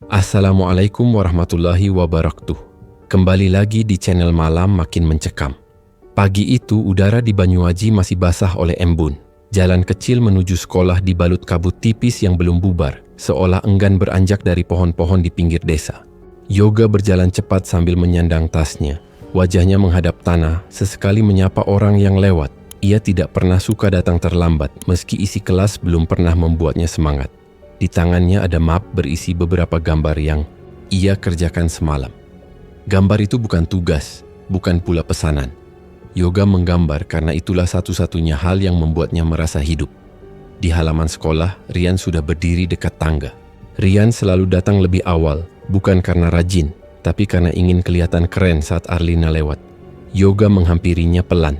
Assalamualaikum warahmatullahi wabarakatuh. Kembali lagi di channel Malam Makin Mencekam. Pagi itu udara di Banyuaji masih basah oleh embun. Jalan kecil menuju sekolah dibalut kabut tipis yang belum bubar, seolah enggan beranjak dari pohon-pohon di pinggir desa. Yoga berjalan cepat sambil menyandang tasnya. Wajahnya menghadap tanah, sesekali menyapa orang yang lewat. Ia tidak pernah suka datang terlambat, meski isi kelas belum pernah membuatnya semangat. Di tangannya ada map berisi beberapa gambar yang ia kerjakan semalam. Gambar itu bukan tugas, bukan pula pesanan. Yoga menggambar karena itulah satu-satunya hal yang membuatnya merasa hidup. Di halaman sekolah, Rian sudah berdiri dekat tangga. Rian selalu datang lebih awal, bukan karena rajin, tapi karena ingin kelihatan keren saat Arlina lewat. Yoga menghampirinya pelan.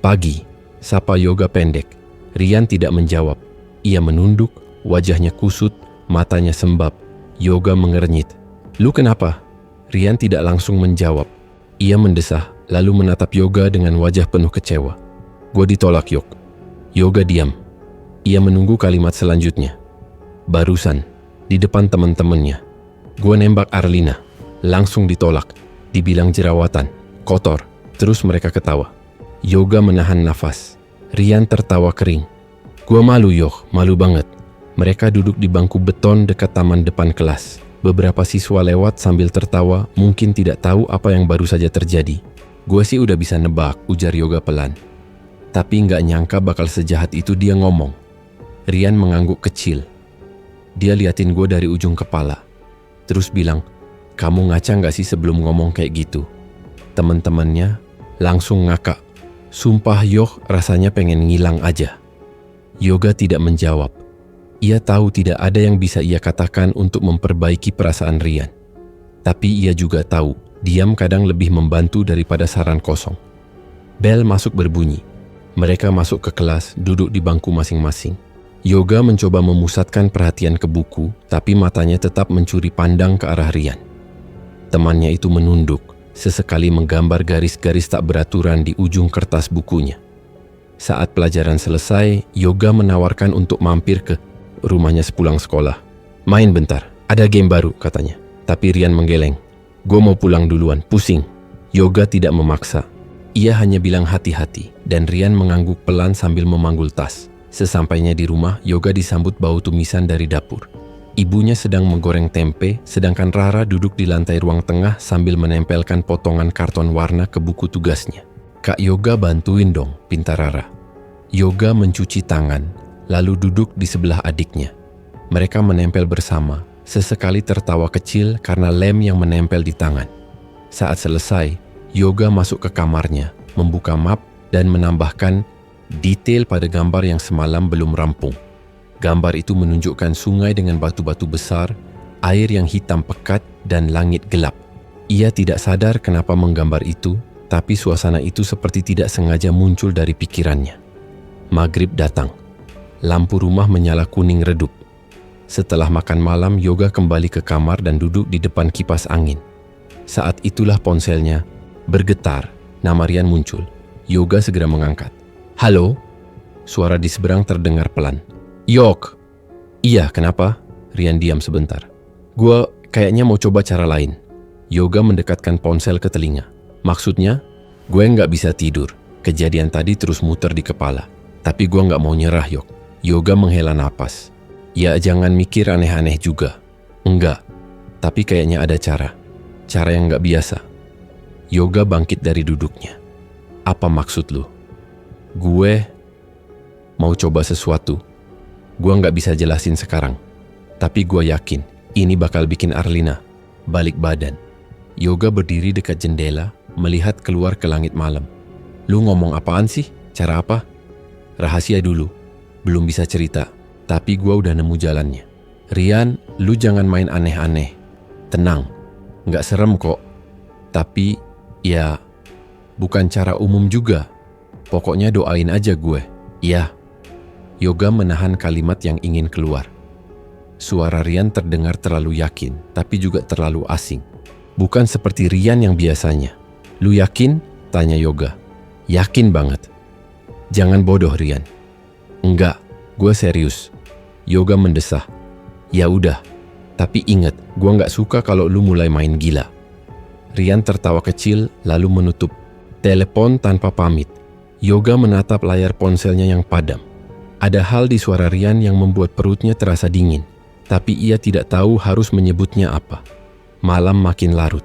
"Pagi," sapa Yoga pendek. Rian tidak menjawab. Ia menunduk, wajahnya kusut, matanya sembab. Yoga mengernyit. "Lu kenapa?" Rian tidak langsung menjawab. Ia mendesah, lalu menatap Yoga dengan wajah penuh kecewa. "Gua ditolak, Yok." Yoga diam. Ia menunggu kalimat selanjutnya. "Barusan, di depan teman-temannya. Gua nembak Arlina. Langsung ditolak. Dibilang jerawatan, kotor." Terus mereka ketawa. Yoga menahan nafas. Rian tertawa kering. "Gua malu, Yok, malu banget." Mereka duduk di bangku beton dekat taman depan kelas. Beberapa siswa lewat sambil tertawa, mungkin tidak tahu apa yang baru saja terjadi. "Gua sih udah bisa nebak," ujar Yoga pelan. Tapi nggak nyangka bakal sejahat itu dia ngomong. Rian mengangguk kecil. Dia liatin gue dari ujung kepala. Terus bilang, "Kamu ngaca nggak sih sebelum ngomong kayak gitu?" Teman-temannya langsung ngakak. Sumpah Yok, rasanya pengen ngilang aja. Yoga tidak menjawab. Ia tahu tidak ada yang bisa ia katakan untuk memperbaiki perasaan Rian. Tapi ia juga tahu, diam kadang lebih membantu daripada saran kosong. Bel masuk berbunyi. Mereka masuk ke kelas, duduk di bangku masing-masing. Yoga mencoba memusatkan perhatian ke buku, tapi matanya tetap mencuri pandang ke arah Rian. Temannya itu menunduk, sesekali menggambar garis-garis tak beraturan di ujung kertas bukunya. Saat pelajaran selesai, Yoga menawarkan untuk mampir ke rumahnya sepulang sekolah. "Main bentar, ada game baru," katanya. Tapi Rian menggeleng. "Gue mau pulang duluan, pusing." Yoga tidak memaksa. Ia hanya bilang hati-hati, dan Rian mengangguk pelan sambil memanggul tas. Sesampainya di rumah, Yoga disambut bau tumisan dari dapur. Ibunya sedang menggoreng tempe, sedangkan Rara duduk di lantai ruang tengah sambil menempelkan potongan karton warna ke buku tugasnya. "Kak Yoga bantuin dong," pinta Rara. Yoga mencuci tangan, lalu duduk di sebelah adiknya. Mereka menempel bersama, sesekali tertawa kecil karena lem yang menempel di tangan. Saat selesai, Yoga masuk ke kamarnya, membuka map dan menambahkan detail pada gambar yang semalam belum rampung. Gambar itu menunjukkan sungai dengan batu-batu besar, air yang hitam pekat, dan langit gelap. Ia tidak sadar kenapa menggambar itu, tapi suasana itu seperti tidak sengaja muncul dari pikirannya. Maghrib datang. Lampu rumah menyala kuning redup. Setelah makan malam, Yoga kembali ke kamar dan duduk di depan kipas angin. Saat itulah ponselnya bergetar. Nama Rian muncul. Yoga segera mengangkat. "Halo?" Suara di seberang terdengar pelan. "Yok." "Iya, kenapa?" Rian diam sebentar. "Gua kayaknya mau coba cara lain." Yoga mendekatkan ponsel ke telinga. "Maksudnya?" "Gue nggak bisa tidur. Kejadian tadi terus muter di kepala. Tapi gue nggak mau nyerah, Yok." Yoga menghela napas. "Ya jangan mikir aneh-aneh juga." "Enggak, tapi kayaknya ada cara. Cara yang nggak biasa." Yoga bangkit dari duduknya. "Apa maksud lu?" "Gue mau coba sesuatu. Gue nggak bisa jelasin sekarang. Tapi gue yakin ini bakal bikin Arlina balik badan." Yoga berdiri dekat jendela, melihat keluar ke langit malam. "Lu ngomong apaan sih? Cara apa?" "Rahasia dulu. Belum bisa cerita. Tapi gue udah nemu jalannya." "Rian, lu jangan main aneh-aneh. Tenang. Nggak serem kok. Tapi, ya, bukan cara umum juga. Pokoknya doain aja gue." "Ya." Yoga menahan kalimat yang ingin keluar. Suara Rian terdengar terlalu yakin, tapi juga terlalu asing. Bukan seperti Rian yang biasanya. "Lu yakin?" tanya Yoga. "Yakin banget." "Jangan bodoh, Rian." "Enggak, gue serius." Yoga mendesah. "Ya udah, Tapi ingat, gua nggak suka kalau lu mulai main gila. Rian tertawa kecil lalu menutup telepon tanpa pamit. Yoga menatap layar ponselnya yang padam. Ada hal di suara Rian yang membuat perutnya terasa dingin, tapi ia tidak tahu harus menyebutnya apa. Malam makin larut.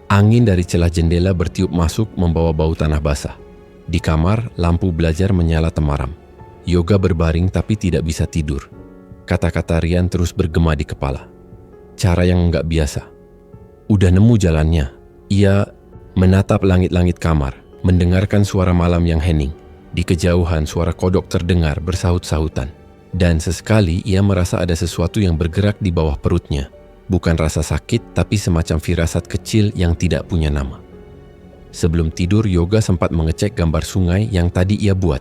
Angin dari celah jendela bertiup masuk membawa bau tanah basah. Di kamar, lampu belajar menyala temaram. Yoga berbaring tapi tidak bisa tidur. Kata-kata Rian terus bergema di kepala. Cara yang nggak biasa. Udah nemu jalannya. Ia menatap langit-langit kamar, mendengarkan suara malam yang hening. Di kejauhan suara kodok terdengar bersahut-sahutan. Dan sesekali ia merasa ada sesuatu yang bergerak di bawah perutnya. Bukan rasa sakit, tapi semacam firasat kecil yang tidak punya nama. Sebelum tidur, Yoga sempat mengecek gambar sungai yang tadi ia buat.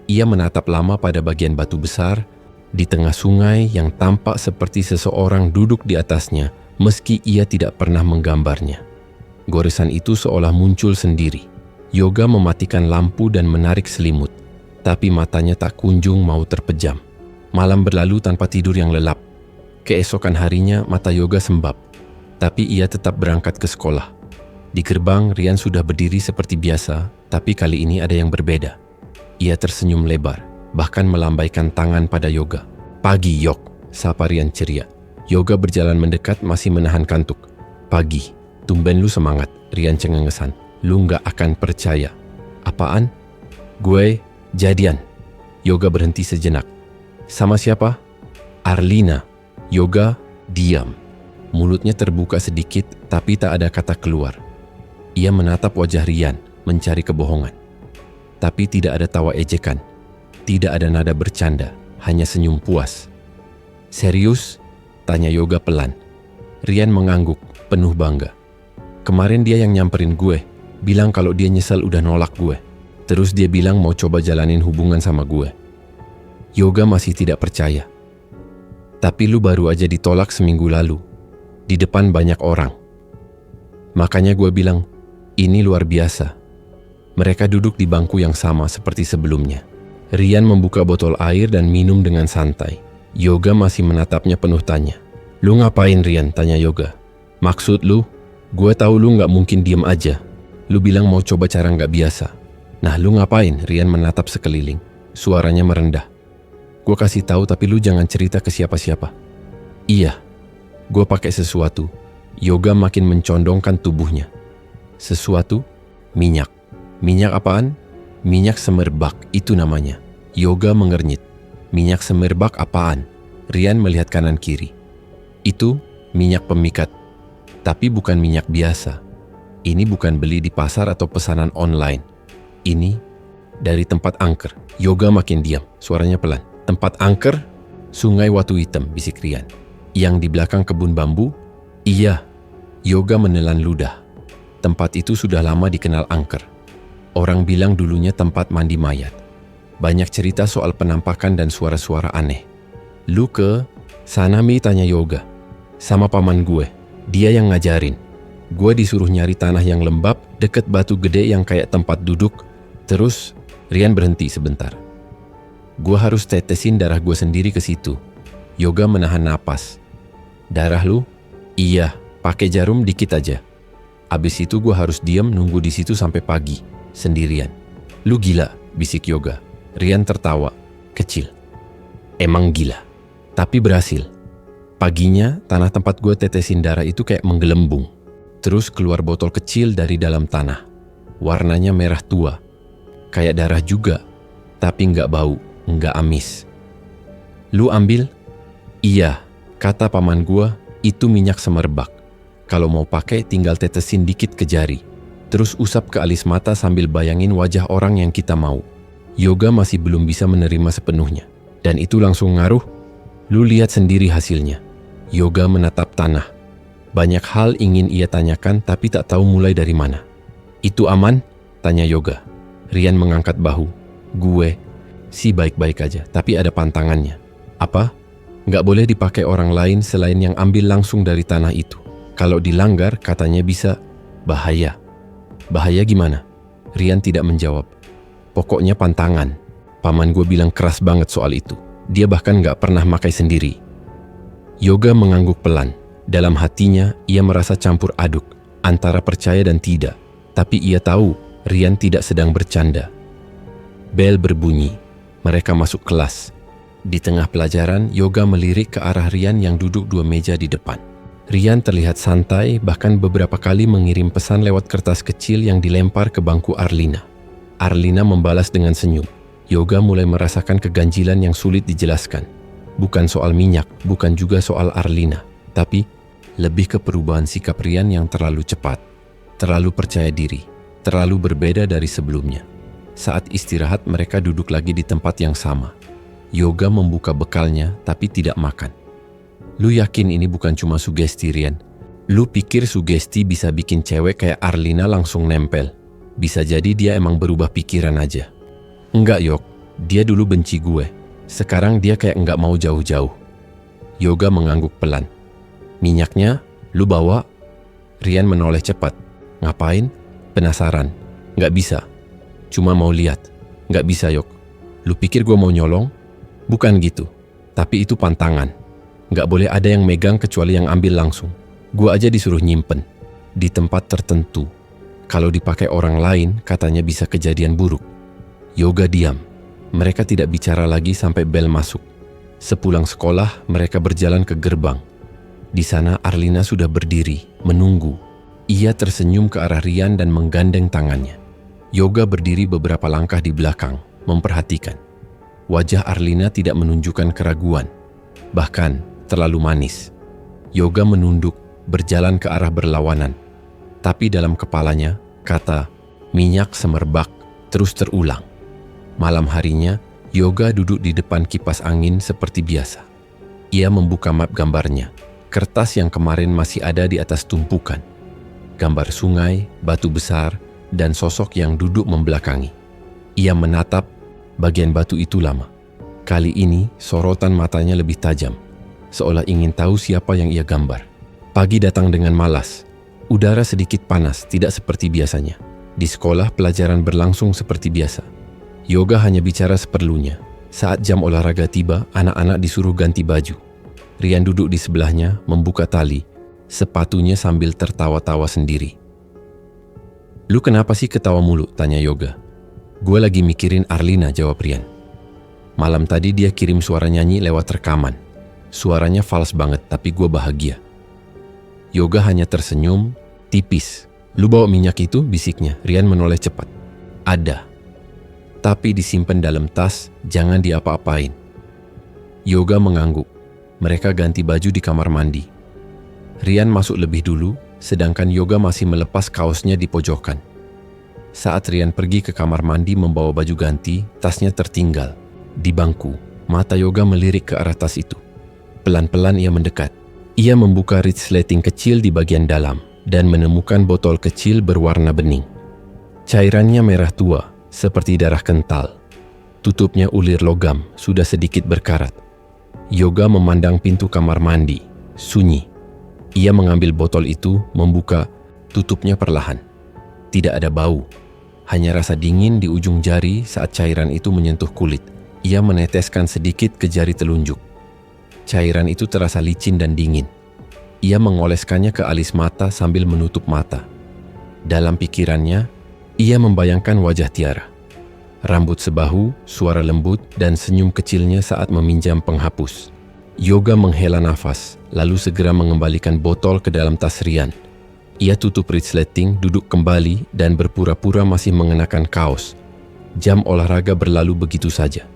Ia menatap lama pada bagian batu besar di tengah sungai yang tampak seperti seseorang duduk di atasnya, meski ia tidak pernah menggambarnya. Goresan itu seolah muncul sendiri. Yoga mematikan lampu dan menarik selimut, tapi matanya tak kunjung mau terpejam. Malam berlalu tanpa tidur yang lelap. Keesokan harinya mata Yoga sembab, tapi ia tetap berangkat ke sekolah. Di gerbang, Rian sudah berdiri seperti biasa, tapi kali ini ada yang berbeda. Ia tersenyum lebar, bahkan melambaikan tangan pada Yoga. "Pagi, Yok," sapa Rian ceria. Yoga berjalan mendekat masih menahan kantuk. "Pagi, tumben lu semangat," Rian cengengesan. "Lu nggak akan percaya." "Apaan?" "Gue jadian." Yoga berhenti sejenak. "Sama siapa?" "Arlina." Yoga diam. Mulutnya terbuka sedikit, tapi tak ada kata keluar. Ia menatap wajah Rian, mencari kebohongan. Tapi tidak ada tawa ejekan. Tidak ada nada bercanda, hanya senyum puas. "Serius?" tanya Yoga pelan. Rian mengangguk, penuh bangga. "Kemarin dia yang nyamperin gue, bilang kalau dia nyesal udah nolak gue. Terus dia bilang mau coba jalanin hubungan sama gue." Yoga masih tidak percaya. "Tapi lu baru aja ditolak seminggu lalu, di depan banyak orang." "Makanya gue bilang, ini luar biasa." Mereka duduk di bangku yang sama seperti sebelumnya. Rian membuka botol air dan minum dengan santai. Yoga masih menatapnya penuh tanya. "Lu ngapain, Rian?" tanya Yoga. "Maksud lu? Gue tahu lu gak mungkin diem aja. Lu bilang mau coba cara gak biasa. Nah, lu ngapain?" Rian menatap sekeliling. Suaranya merendah. "Gue kasih tahu tapi lu jangan cerita ke siapa-siapa." "Iya, gue pakai sesuatu." Yoga makin mencondongkan tubuhnya. "Sesuatu?" "Minyak." "Minyak apaan?" "Minyak semerbak, itu namanya." Yoga mengernyit. "Minyak semerbak apaan?" Rian melihat kanan kiri. "Itu minyak pemikat. Tapi bukan minyak biasa. Ini bukan beli di pasar atau pesanan online. Ini dari tempat angker." Yoga makin diam, suaranya pelan. "Tempat angker?" "Sungai Watu Hitam," bisik Rian. "Yang di belakang kebun bambu?" "Iya." Yoga menelan ludah. Tempat itu sudah lama dikenal angker. Orang bilang dulunya tempat mandi mayat. Banyak cerita soal penampakan dan suara-suara aneh. "Lu ke sana, Mi?" tanya Yoga. "Sama paman gue. Dia yang ngajarin. Gue disuruh nyari tanah yang lembab deket batu gede yang kayak tempat duduk. Terus..." Rian berhenti sebentar. "Gue harus tetesin darah gue sendiri ke situ." Yoga menahan napas. "Darah lu?" "Iya, pakai jarum dikit aja. Abis itu gue harus diam nunggu di situ sampai pagi, sendirian." "Lu gila," bisik Yoga. Rian tertawa, kecil. "Emang gila, tapi berhasil." Paginya, tanah tempat gue tetesin darah itu kayak menggelembung. Terus keluar botol kecil dari dalam tanah. Warnanya merah tua. Kayak darah juga, tapi nggak bau, nggak amis. "Lu ambil?" "Iya," kata paman gue, "itu minyak semerbak. Kalau mau pakai tinggal tetesin dikit ke jari. Terus usap ke alis mata sambil bayangin wajah orang yang kita mau." Yoga masih belum bisa menerima sepenuhnya. "Dan itu langsung ngaruh?" "Lu lihat sendiri hasilnya." Yoga menatap tanah. Banyak hal ingin ia tanyakan tapi tak tahu mulai dari mana. "Itu aman?" tanya Yoga. Rian mengangkat bahu. "Gue sih baik-baik aja, tapi ada pantangannya." "Apa?" "Nggak boleh dipakai orang lain selain yang ambil langsung dari tanah itu. Kalau dilanggar katanya bisa bahaya." "Bahaya gimana?" Rian tidak menjawab. "Pokoknya pantangan. Paman gue bilang keras banget soal itu. Dia bahkan nggak pernah makai sendiri." Yoga mengangguk pelan. Dalam hatinya, ia merasa campur aduk antara percaya dan tidak. Tapi ia tahu Rian tidak sedang bercanda. Bel berbunyi. Mereka masuk kelas. Di tengah pelajaran, Yoga melirik ke arah Rian yang duduk 2 meja di depan. Rian terlihat santai, bahkan beberapa kali mengirim pesan lewat kertas kecil yang dilempar ke bangku Arlina. Arlina membalas dengan senyum. Yoga mulai merasakan keganjilan yang sulit dijelaskan. Bukan soal minyak, bukan juga soal Arlina, tapi lebih ke perubahan sikap Rian yang terlalu cepat, terlalu percaya diri, terlalu berbeda dari sebelumnya. Saat istirahat, mereka duduk lagi di tempat yang sama. Yoga membuka bekalnya, tapi tidak makan. Lu yakin ini bukan cuma sugesti, Rian? Lu pikir sugesti bisa bikin cewek kayak Arlina langsung nempel? Bisa jadi dia emang berubah pikiran aja. Enggak, Yok. Dia dulu benci gue. Sekarang dia kayak enggak mau jauh-jauh. Yoga mengangguk pelan. Minyaknya, lu bawa? Rian menoleh cepat. Ngapain? Penasaran. Nggak bisa. Cuma mau lihat. Nggak bisa, Yok. Lu pikir gue mau nyolong? Bukan gitu. Tapi itu pantangan. Nggak boleh ada yang megang kecuali yang ambil langsung. Gue aja disuruh nyimpen. Di tempat tertentu. Kalau dipakai orang lain, katanya bisa kejadian buruk. Yoga diam. Mereka tidak bicara lagi sampai bel masuk. Sepulang sekolah, mereka berjalan ke gerbang. Di sana Arlina sudah berdiri, menunggu. Ia tersenyum ke arah Rian dan menggandeng tangannya. Yoga berdiri beberapa langkah di belakang, memperhatikan. Wajah Arlina tidak menunjukkan keraguan, bahkan terlalu manis. Yoga menunduk, berjalan ke arah berlawanan. Tapi dalam kepalanya, kata minyak semerbak terus terulang. Malam harinya, Yoga duduk di depan kipas angin seperti biasa. Ia membuka map gambarnya. Kertas yang kemarin masih ada di atas tumpukan. Gambar sungai, batu besar, dan sosok yang duduk membelakangi. Ia menatap bagian batu itu lama. Kali ini, sorotan matanya lebih tajam, seolah ingin tahu siapa yang ia gambar. Pagi datang dengan malas. Udara sedikit panas, tidak seperti biasanya. Di sekolah, pelajaran berlangsung seperti biasa. Yoga hanya bicara seperlunya. Saat jam olahraga tiba, anak-anak disuruh ganti baju. Rian duduk di sebelahnya, membuka tali, sepatunya sambil tertawa-tawa sendiri. Lu kenapa sih ketawa mulu? Tanya Yoga. Gue lagi mikirin Arlina, jawab Rian. Malam tadi dia kirim suara nyanyi lewat rekaman. Suaranya fals banget, tapi gue bahagia. Yoga hanya tersenyum, tipis. Lu bawa minyak itu? Bisiknya. Rian menoleh cepat. Ada. Tapi disimpan dalam tas, jangan diapa-apain. Yoga mengangguk. Mereka ganti baju di kamar mandi. Rian masuk lebih dulu, sedangkan Yoga masih melepas kaosnya di pojokan. Saat Rian pergi ke kamar mandi membawa baju ganti, tasnya tertinggal. Di bangku, mata Yoga melirik ke arah tas itu. Pelan-pelan ia mendekat. Ia membuka resleting kecil di bagian dalam dan menemukan botol kecil berwarna bening. Cairannya merah tua, seperti darah kental. Tutupnya ulir logam, sudah sedikit berkarat. Yoga memandang pintu kamar mandi, sunyi. Ia mengambil botol itu, membuka, tutupnya perlahan. Tidak ada bau, hanya rasa dingin di ujung jari saat cairan itu menyentuh kulit. Ia meneteskan sedikit ke jari telunjuk. Cairan itu terasa licin dan dingin. Ia mengoleskannya ke alis mata sambil menutup mata. Dalam pikirannya, ia membayangkan wajah Tiara. Rambut sebahu, suara lembut, dan senyum kecilnya saat meminjam penghapus. Yoga menghela nafas, lalu segera mengembalikan botol ke dalam tas Rian. Ia tutup resleting, duduk kembali, dan berpura-pura masih mengenakan kaos. Jam olahraga berlalu begitu saja.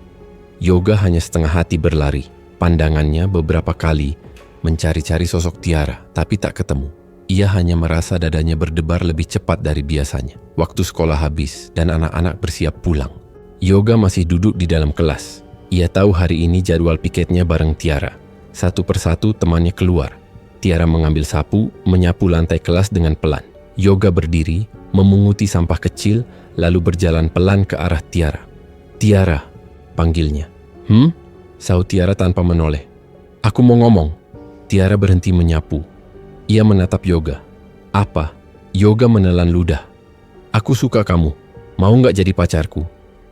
Yoga hanya setengah hati berlari. Pandangannya beberapa kali mencari-cari sosok Tiara, tapi tak ketemu. Ia hanya merasa dadanya berdebar lebih cepat dari biasanya. Waktu sekolah habis dan anak-anak bersiap pulang. Yoga masih duduk di dalam kelas. Ia tahu hari ini jadwal piketnya bareng Tiara. Satu persatu temannya keluar. Tiara mengambil sapu, menyapu lantai kelas dengan pelan. Yoga berdiri, memunguti sampah kecil, lalu berjalan pelan ke arah Tiara. Tiara, panggilnya. Sahut Tiara tanpa menoleh. Aku mau ngomong. Tiara berhenti menyapu. Ia menatap Yoga. Apa? Yoga menelan ludah. Aku suka kamu. Mau nggak jadi pacarku?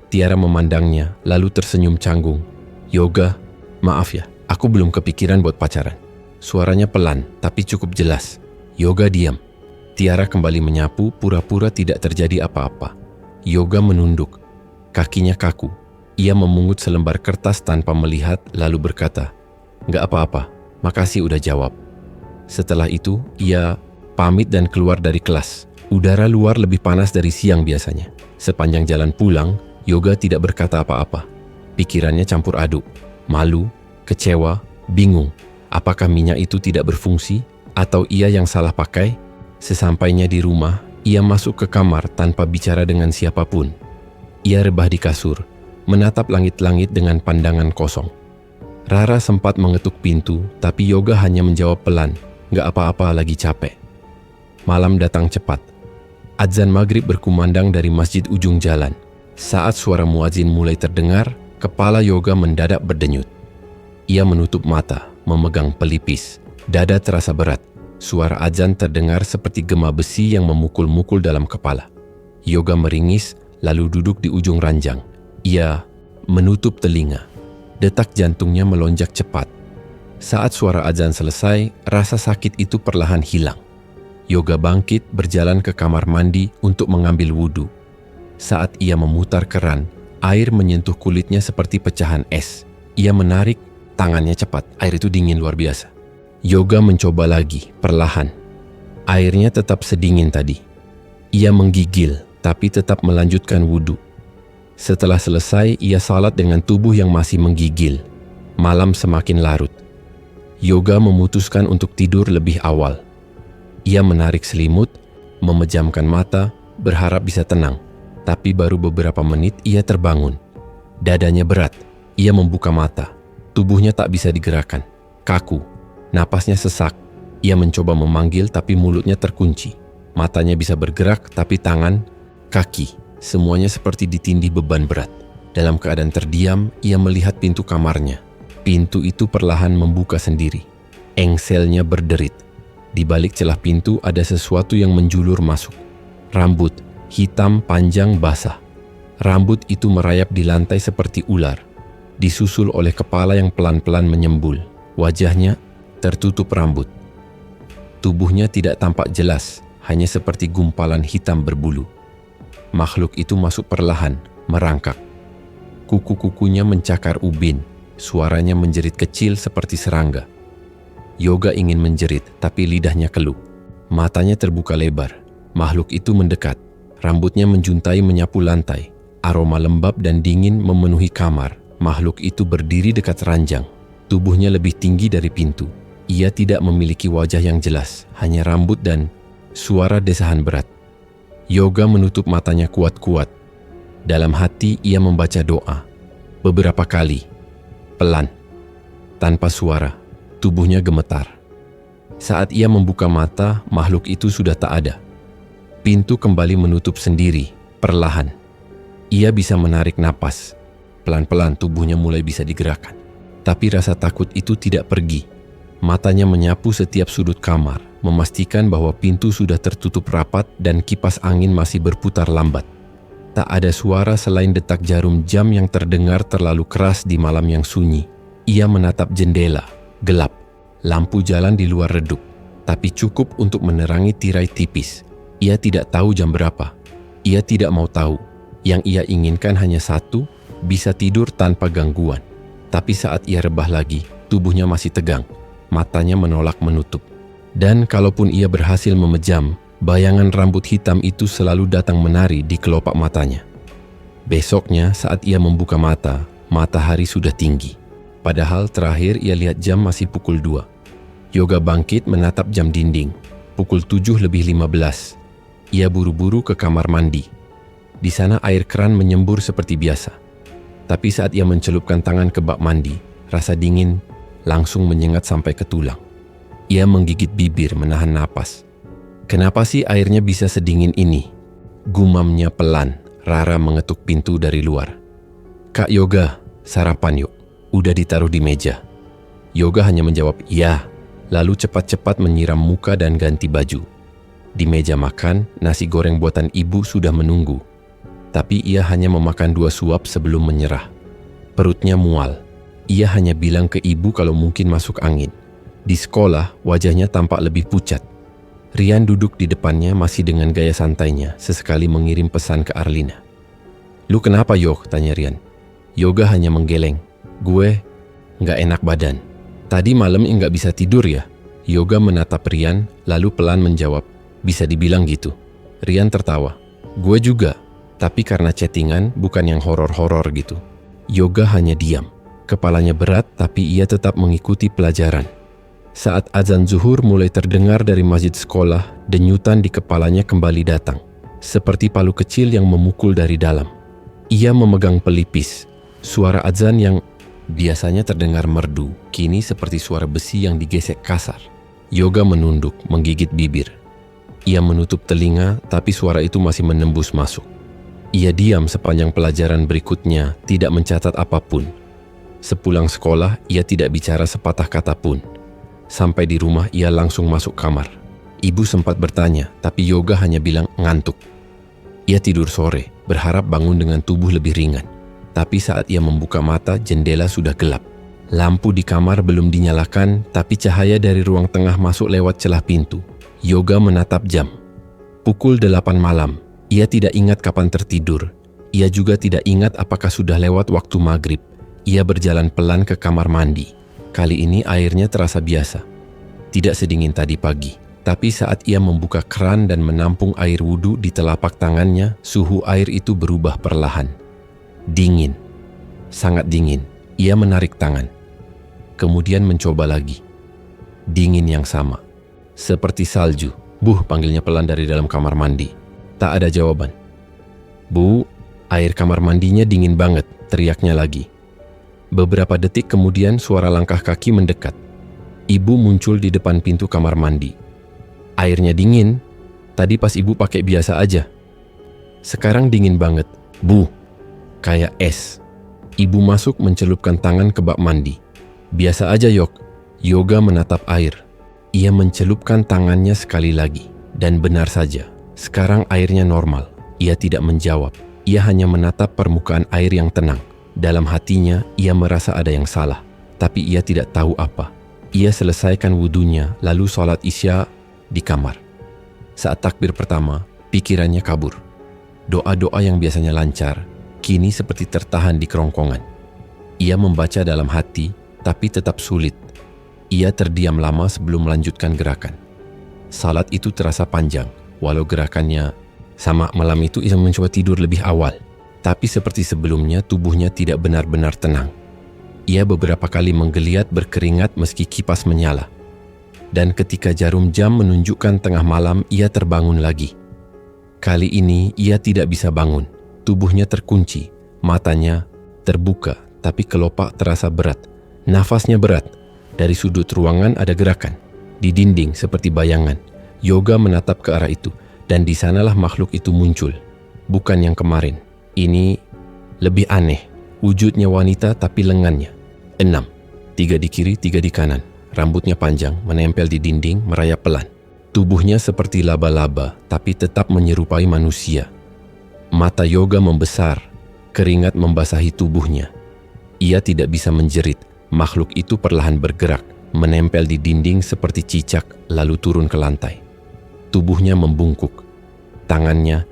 Tiara memandangnya, lalu tersenyum canggung. Yoga, maaf ya, aku belum kepikiran buat pacaran. Suaranya pelan, tapi cukup jelas. Yoga diam. Tiara kembali menyapu, pura-pura tidak terjadi apa-apa. Yoga menunduk. Kakinya kaku. Ia memungut selembar kertas tanpa melihat, lalu berkata, "Nggak apa-apa, makasih udah jawab." Setelah itu, ia pamit dan keluar dari kelas. Udara luar lebih panas dari siang biasanya. Sepanjang jalan pulang, Yoga tidak berkata apa-apa. Pikirannya campur aduk. Malu, kecewa, bingung. Apakah minyak itu tidak berfungsi? Atau ia yang salah pakai? Sesampainya di rumah, ia masuk ke kamar tanpa bicara dengan siapapun. Ia rebah di kasur, menatap langit-langit dengan pandangan kosong. Rara sempat mengetuk pintu, tapi Yoga hanya menjawab pelan, "Nggak apa-apa, lagi capek." Malam datang cepat. Adzan maghrib berkumandang dari masjid ujung jalan. Saat suara muadzin mulai terdengar, kepala Yoga mendadak berdenyut. Ia menutup mata, memegang pelipis. Dada terasa berat. Suara adzan terdengar seperti gema besi yang memukul-mukul dalam kepala. Yoga meringis, lalu duduk di ujung ranjang. Ia menutup telinga. Detak jantungnya melonjak cepat. Saat suara adzan selesai, rasa sakit itu perlahan hilang. Yoga bangkit, berjalan ke kamar mandi untuk mengambil wudhu. Saat ia memutar keran, air menyentuh kulitnya seperti pecahan es. Ia menarik tangannya cepat, air itu dingin luar biasa. Yoga mencoba lagi, perlahan. Airnya tetap sedingin tadi. Ia menggigil, tapi tetap melanjutkan wudhu. Setelah selesai, ia salat dengan tubuh yang masih menggigil. Malam semakin larut. Yoga memutuskan untuk tidur lebih awal. Ia menarik selimut, memejamkan mata, berharap bisa tenang. Tapi baru beberapa menit ia terbangun. Dadanya berat. Ia membuka mata. Tubuhnya tak bisa digerakkan. Kaku. Napasnya sesak. Ia mencoba memanggil tapi mulutnya terkunci. Matanya bisa bergerak tapi tangan, kaki, semuanya seperti ditindih beban berat. Dalam keadaan terdiam, ia melihat pintu kamarnya. Pintu itu perlahan membuka sendiri. Engselnya berderit. Di balik celah pintu ada sesuatu yang menjulur masuk. Rambut, hitam panjang basah. Rambut itu merayap di lantai seperti ular. Disusul oleh kepala yang pelan-pelan menyembul. Wajahnya tertutup rambut. Tubuhnya tidak tampak jelas, hanya seperti gumpalan hitam berbulu. Makhluk itu masuk perlahan, merangkak. Kuku-kukunya mencakar ubin, suaranya menjerit kecil seperti serangga. Yoga ingin menjerit, tapi lidahnya keluh. Matanya terbuka lebar. Makhluk itu mendekat. Rambutnya menjuntai menyapu lantai. Aroma lembab dan dingin memenuhi kamar. Makhluk itu berdiri dekat ranjang. Tubuhnya lebih tinggi dari pintu. Ia tidak memiliki wajah yang jelas, hanya rambut dan suara desahan berat. Yoga menutup matanya kuat-kuat. Dalam hati ia membaca doa. Beberapa kali, pelan, tanpa suara, tubuhnya gemetar. Saat ia membuka mata, makhluk itu sudah tak ada. Pintu kembali menutup sendiri, perlahan. Ia bisa menarik napas. Pelan-pelan tubuhnya mulai bisa digerakkan. Tapi rasa takut itu tidak pergi. Matanya menyapu setiap sudut kamar, memastikan bahwa pintu sudah tertutup rapat dan kipas angin masih berputar lambat. Tak ada suara selain detak jarum jam yang terdengar terlalu keras di malam yang sunyi. Ia menatap jendela, gelap. Lampu jalan di luar redup, tapi cukup untuk menerangi tirai tipis. Ia tidak tahu jam berapa. Ia tidak mau tahu. Yang ia inginkan hanya satu, bisa tidur tanpa gangguan. Tapi saat ia rebah lagi, tubuhnya masih tegang. Matanya menolak menutup. Dan kalaupun ia berhasil memejam, bayangan rambut hitam itu selalu datang menari di kelopak matanya. Besoknya saat ia membuka mata, matahari sudah tinggi. Padahal terakhir ia lihat jam masih pukul 2. Yoga bangkit menatap jam dinding. Pukul 7:15. Ia buru-buru ke kamar mandi. Di sana air keran menyembur seperti biasa. Tapi saat ia mencelupkan tangan ke bak mandi, rasa dingin langsung menyengat sampai ke tulang. Ia menggigit bibir menahan napas. Kenapa sih airnya bisa sedingin ini? Gumamnya pelan. Rara mengetuk pintu dari luar. "Kak Yoga, sarapan yuk. Udah ditaruh di meja." Yoga hanya menjawab iya, lalu cepat-cepat menyiram muka dan ganti baju. Di meja makan, nasi goreng buatan ibu sudah menunggu. Tapi ia hanya memakan 2 suap sebelum menyerah. Perutnya mual. Ia hanya bilang ke ibu kalau mungkin masuk angin. Di sekolah, wajahnya tampak lebih pucat. Rian duduk di depannya masih dengan gaya santainya, sesekali mengirim pesan ke Arlina. "Lu kenapa, Yog?" tanya Rian. Yoga hanya menggeleng. "Gue nggak enak badan. Tadi malam nggak bisa tidur ya?" Yoga menatap Rian, lalu pelan menjawab, "Bisa dibilang gitu." Rian tertawa. "Gue juga, tapi karena chattingan bukan yang horor-horor gitu." Yoga hanya diam. Kepalanya berat, tapi ia tetap mengikuti pelajaran. Saat azan zuhur mulai terdengar dari masjid sekolah, denyutan di kepalanya kembali datang, seperti palu kecil yang memukul dari dalam. Ia memegang pelipis. Suara azan yang biasanya terdengar merdu, kini seperti suara besi yang digesek kasar. Yoga menunduk, menggigit bibir. Ia menutup telinga, tapi suara itu masih menembus masuk. Ia diam sepanjang pelajaran berikutnya, tidak mencatat apapun. Sepulang sekolah, ia tidak bicara sepatah kata pun. Sampai di rumah, ia langsung masuk kamar. Ibu sempat bertanya, tapi Yoga hanya bilang ngantuk. Ia tidur sore, berharap bangun dengan tubuh lebih ringan. Tapi saat ia membuka mata, jendela sudah gelap. Lampu di kamar belum dinyalakan, tapi cahaya dari ruang tengah masuk lewat celah pintu. Yoga menatap jam. Pukul 8 malam. Ia tidak ingat kapan tertidur. Ia juga tidak ingat apakah sudah lewat waktu maghrib. Ia berjalan pelan ke kamar mandi. Kali ini airnya terasa biasa. Tidak sedingin tadi pagi. Tapi saat ia membuka keran dan menampung air wudhu di telapak tangannya, suhu air itu berubah perlahan. Dingin. Sangat dingin. Ia menarik tangan. Kemudian mencoba lagi. Dingin yang sama. Seperti salju. "Bu," panggilnya pelan dari dalam kamar mandi. Tak ada jawaban. "Bu, air kamar mandinya dingin banget," teriaknya lagi. Beberapa detik kemudian suara langkah kaki mendekat. Ibu muncul di depan pintu kamar mandi. "Airnya dingin. Tadi pas ibu pakai biasa aja. Sekarang dingin banget, Bu. Kayak es." Ibu masuk mencelupkan tangan ke bak mandi. "Biasa aja, Yok." Yoga menatap air. Ia mencelupkan tangannya sekali lagi. Dan benar saja, sekarang airnya normal. Ia tidak menjawab. Ia hanya menatap permukaan air yang tenang. Dalam hatinya, ia merasa ada yang salah, tapi ia tidak tahu apa. Ia selesaikan wudunya, lalu sholat isya di kamar. Saat takbir pertama, pikirannya kabur. Doa-doa yang biasanya lancar, kini seperti tertahan di kerongkongan. Ia membaca dalam hati, tapi tetap sulit. Ia terdiam lama sebelum melanjutkan gerakan. Salat itu terasa panjang, walau gerakannya sama. Malam itu ia mencoba tidur lebih awal. Tapi seperti sebelumnya, tubuhnya tidak benar-benar tenang. Ia beberapa kali menggeliat berkeringat meski kipas menyala. Dan ketika jarum jam menunjukkan tengah malam, ia terbangun lagi. Kali ini, ia tidak bisa bangun. Tubuhnya terkunci, matanya terbuka, tapi kelopak terasa berat. Nafasnya berat. Dari sudut ruangan ada gerakan. Di dinding seperti bayangan. Yoga menatap ke arah itu, dan di sanalah makhluk itu muncul. Bukan yang kemarin. Ini lebih aneh, wujudnya wanita tapi lengannya. 6. 3 di kiri, 3 di kanan. Rambutnya panjang, menempel di dinding, merayap pelan. Tubuhnya seperti laba-laba, tapi tetap menyerupai manusia. Mata Yoga membesar, keringat membasahi tubuhnya. Ia tidak bisa menjerit, makhluk itu perlahan bergerak, menempel di dinding seperti cicak, lalu turun ke lantai. Tubuhnya membungkuk, tangannya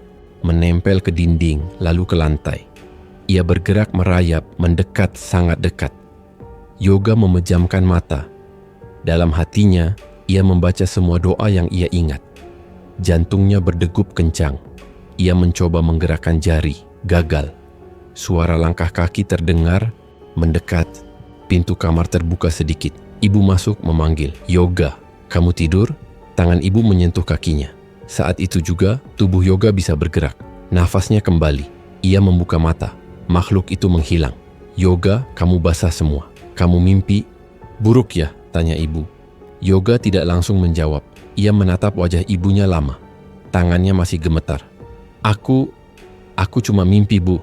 menempel ke dinding, lalu ke lantai. Ia bergerak merayap, mendekat sangat dekat. Yoga memejamkan mata. Dalam hatinya, ia membaca semua doa yang ia ingat. Jantungnya berdegup kencang. Ia mencoba menggerakkan jari, gagal. Suara langkah kaki terdengar, mendekat. Pintu kamar terbuka sedikit. Ibu masuk memanggil, "Yoga, kamu tidur?" Tangan ibu menyentuh kakinya. Saat itu juga, tubuh Yoga bisa bergerak. Nafasnya kembali. Ia membuka mata. Makhluk itu menghilang. "Yoga, kamu basah semua. Kamu mimpi buruk ya?" tanya ibu. Yoga tidak langsung menjawab. Ia menatap wajah ibunya lama. Tangannya masih gemetar. Aku cuma mimpi, Bu."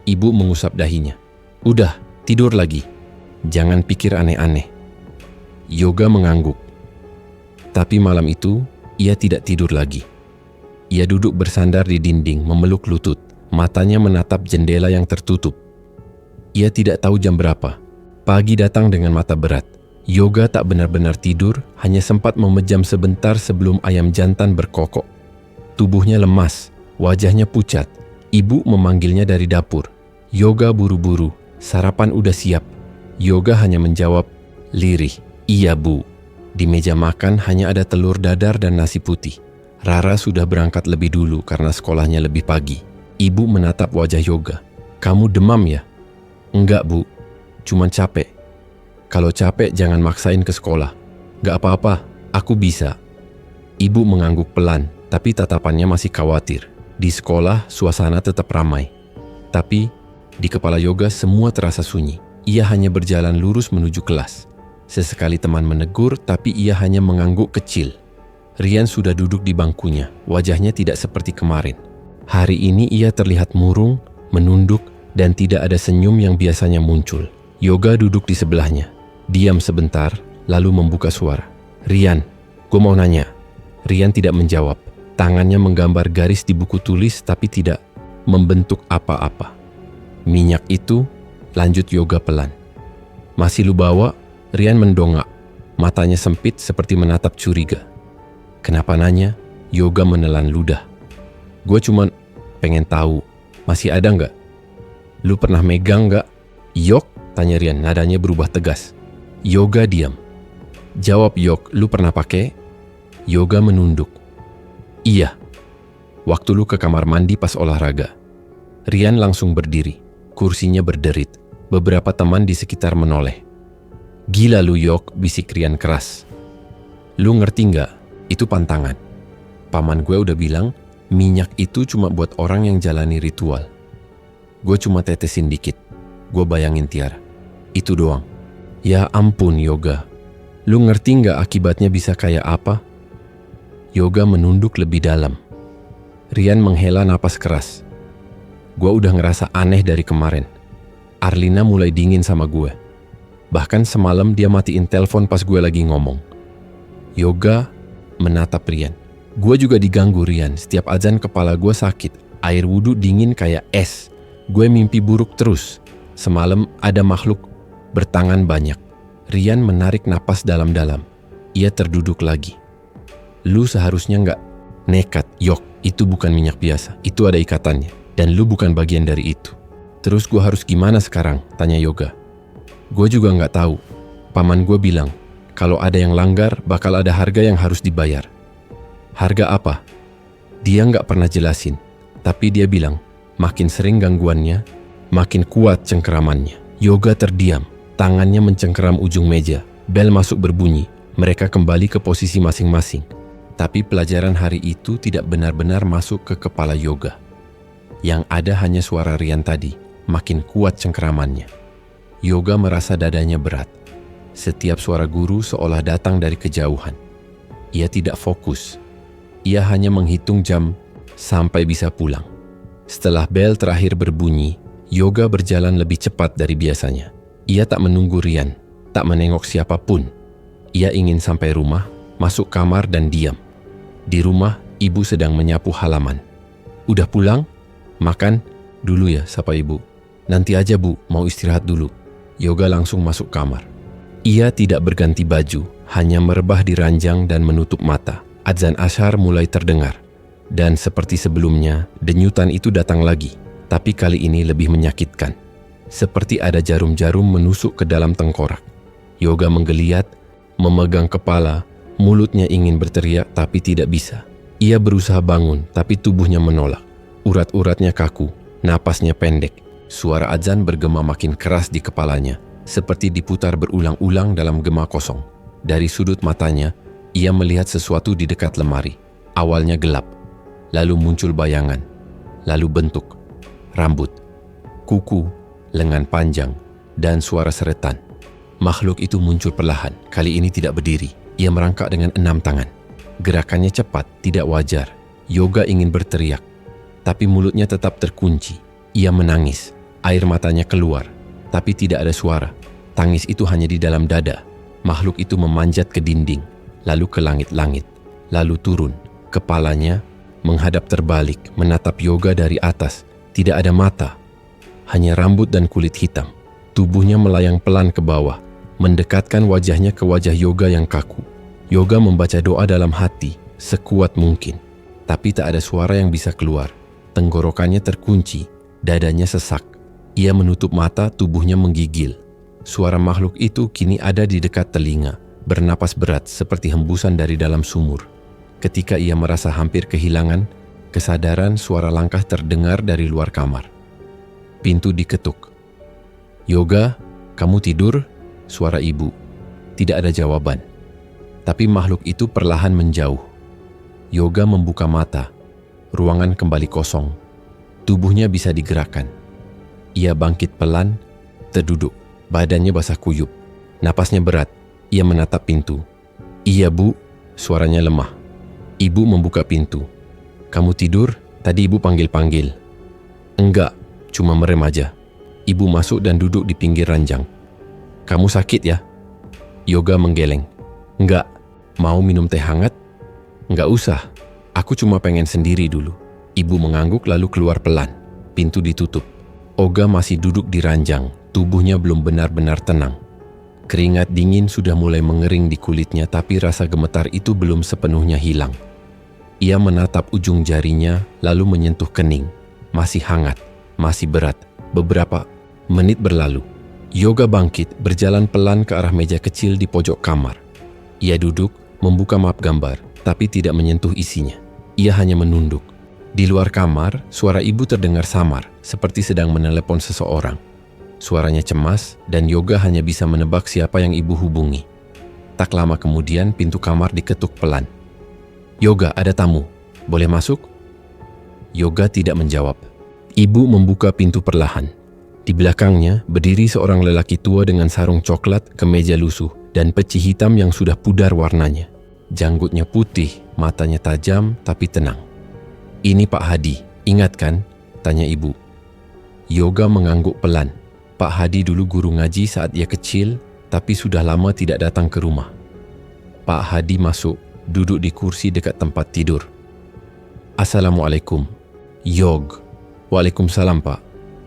Ibu mengusap dahinya. "Udah, tidur lagi. Jangan pikir aneh-aneh." Yoga mengangguk. Tapi malam itu, ia tidak tidur lagi. Ia duduk bersandar di dinding, memeluk lutut. Matanya menatap jendela yang tertutup. Ia tidak tahu jam berapa. Pagi datang dengan mata berat. Yoga tak benar-benar tidur, hanya sempat memejam sebentar sebelum ayam jantan berkokok. Tubuhnya lemas, wajahnya pucat. Ibu memanggilnya dari dapur. Yoga buru-buru, sarapan udah siap. Yoga hanya menjawab, lirih, iya bu. Di meja makan hanya ada telur dadar dan nasi putih. Rara sudah berangkat lebih dulu karena sekolahnya lebih pagi. Ibu menatap wajah Yoga. Kamu demam ya? Enggak bu, cuman capek. Kalau capek jangan maksain ke sekolah. Gak apa-apa, aku bisa. Ibu mengangguk pelan, tapi tatapannya masih khawatir. Di sekolah, suasana tetap ramai. Tapi, di kepala Yoga semua terasa sunyi. Ia hanya berjalan lurus menuju kelas. Sesekali teman menegur, tapi ia hanya mengangguk kecil. Rian sudah duduk di bangkunya, wajahnya tidak seperti kemarin. Hari ini ia terlihat murung, menunduk, dan tidak ada senyum yang biasanya muncul. Yoga duduk di sebelahnya. Diam sebentar, lalu membuka suara. Rian, gue mau nanya. Rian tidak menjawab. Tangannya menggambar garis di buku tulis tapi tidak membentuk apa-apa. Minyak itu, lanjut Yoga pelan. Masih lu bawa? Rian mendongak. Matanya sempit seperti menatap curiga. Kenapa nanya? Yoga menelan ludah. Gue cuman pengen tahu, masih ada nggak? Lu pernah megang nggak? Yok, tanya Rian, nadanya berubah tegas. Yoga diam. Jawab Yok, lu pernah pakai? Yoga menunduk. Iya. Waktu lu ke kamar mandi pas olahraga. Rian langsung berdiri. Kursinya berderit. Beberapa teman di sekitar menoleh. Gila lu Yok, bisik Rian keras. Lu ngerti nggak? Itu pantangan. Paman gue udah bilang, minyak itu cuma buat orang yang jalani ritual. Gue cuma tetesin dikit. Gue bayangin Tiara. Itu doang. Ya ampun Yoga. Lu ngerti nggak akibatnya bisa kayak apa? Yoga menunduk lebih dalam. Rian menghela napas keras. Gue udah ngerasa aneh dari kemarin. Arlina mulai dingin sama gue. Bahkan semalam dia matiin telepon pas gue lagi ngomong. Yoga menatap Rian. Gue juga diganggu Rian. Setiap azan kepala gue sakit. Air wudhu dingin kayak es. Gue mimpi buruk terus. Semalam ada makhluk bertangan banyak. Rian menarik napas dalam-dalam. Ia terduduk lagi. Lu seharusnya nggak nekat. Yok, itu bukan minyak biasa. Itu ada ikatannya. Dan lu bukan bagian dari itu. Terus gue harus gimana sekarang? Tanya Yoga. Gue juga nggak tahu. Paman gue bilang, kalau ada yang langgar, bakal ada harga yang harus dibayar. Harga apa? Dia nggak pernah jelasin. Tapi dia bilang, makin sering gangguannya, makin kuat cengkeramannya. Yoga terdiam. Tangannya mencengkeram ujung meja. Bel masuk berbunyi. Mereka kembali ke posisi masing-masing. Tapi pelajaran hari itu tidak benar-benar masuk ke kepala Yoga. Yang ada hanya suara Rian tadi. Makin kuat cengkeramannya. Yoga merasa dadanya berat. Setiap suara guru seolah datang dari kejauhan. Ia tidak fokus. Ia hanya menghitung jam sampai bisa pulang. Setelah bel terakhir berbunyi, Yoga berjalan lebih cepat dari biasanya. Ia tak menunggu Rian, tak menengok siapapun. Ia ingin sampai rumah, masuk kamar dan diam. Di rumah, ibu sedang menyapu halaman. Udah pulang? Makan? Dulu ya, sapa ibu. Nanti aja bu, mau istirahat dulu. Yoga langsung masuk kamar. Ia tidak berganti baju, hanya merebah di ranjang dan menutup mata. Adzan Asyar mulai terdengar. Dan seperti sebelumnya, denyutan itu datang lagi. Tapi kali ini lebih menyakitkan. Seperti ada jarum-jarum menusuk ke dalam tengkorak. Yoga menggeliat, memegang kepala, mulutnya ingin berteriak tapi tidak bisa. Ia berusaha bangun tapi tubuhnya menolak. Urat-uratnya kaku, napasnya pendek. Suara azan bergema makin keras di kepalanya, seperti diputar berulang-ulang dalam gema kosong. Dari sudut matanya, ia melihat sesuatu di dekat lemari. Awalnya gelap, lalu muncul bayangan, lalu bentuk, rambut, kuku, lengan panjang, dan suara seretan. Makhluk itu muncul perlahan, kali ini tidak berdiri. Ia merangkak dengan 6 tangan. Gerakannya cepat, tidak wajar. Yoga ingin berteriak, tapi mulutnya tetap terkunci. Ia menangis, air matanya keluar, tapi tidak ada suara. Tangis itu hanya di dalam dada. Makhluk itu memanjat ke dinding, lalu ke langit-langit, lalu turun. Kepalanya menghadap terbalik, menatap Yoga dari atas. Tidak ada mata, hanya rambut dan kulit hitam. Tubuhnya melayang pelan ke bawah, mendekatkan wajahnya ke wajah Yoga yang kaku. Yoga membaca doa dalam hati sekuat mungkin, tapi tak ada suara yang bisa keluar. Tenggorokannya terkunci, dadanya sesak. Ia menutup mata, tubuhnya menggigil. Suara makhluk itu kini ada di dekat telinga, bernapas berat seperti hembusan dari dalam sumur. Ketika ia merasa hampir kehilangan kesadaran, suara langkah terdengar dari luar kamar. Pintu diketuk. "Yoga, kamu tidur?" Suara ibu. Tidak ada jawaban. Tapi makhluk itu perlahan menjauh. Yoga membuka mata. Ruangan kembali kosong. Tubuhnya bisa digerakkan. Ia bangkit pelan, terduduk. Badannya basah kuyup. Napasnya berat. Ia menatap pintu. "Iya, Bu." Suaranya lemah. Ibu membuka pintu. "Kamu tidur? Tadi ibu panggil-panggil." "Enggak, cuma merem aja." Ibu masuk dan duduk di pinggir ranjang. "Kamu sakit ya?" Yoga menggeleng. "Enggak. Mau minum teh hangat?" "Enggak usah. Aku cuma pengen sendiri dulu." Ibu mengangguk lalu keluar pelan. Pintu ditutup. Yoga masih duduk di ranjang. Tubuhnya belum benar-benar tenang. Keringat dingin sudah mulai mengering di kulitnya, tapi rasa gemetar itu belum sepenuhnya hilang. Ia menatap ujung jarinya lalu menyentuh kening. Masih hangat, masih berat. Beberapa menit berlalu. Yoga bangkit, berjalan pelan ke arah meja kecil di pojok kamar. Ia duduk, membuka map gambar, tapi tidak menyentuh isinya. Ia hanya menunduk. Di luar kamar, suara ibu terdengar samar, seperti sedang menelepon seseorang. Suaranya cemas, dan Yoga hanya bisa menebak siapa yang ibu hubungi. Tak lama kemudian, pintu kamar diketuk pelan. "Yoga, ada tamu. Boleh masuk?" Yoga tidak menjawab. Ibu membuka pintu perlahan. Di belakangnya berdiri seorang lelaki tua dengan sarung coklat, kemeja lusuh, dan peci hitam yang sudah pudar warnanya. Janggutnya putih, matanya tajam tapi tenang. "Ini Pak Hadi, ingat kan?" tanya ibu. Yoga mengangguk pelan. Pak Hadi dulu guru ngaji saat ia kecil, tapi sudah lama tidak datang ke rumah. Pak Hadi masuk, duduk di kursi dekat tempat tidur. "Assalamualaikum." "Yog." "Waalaikumsalam, Pak.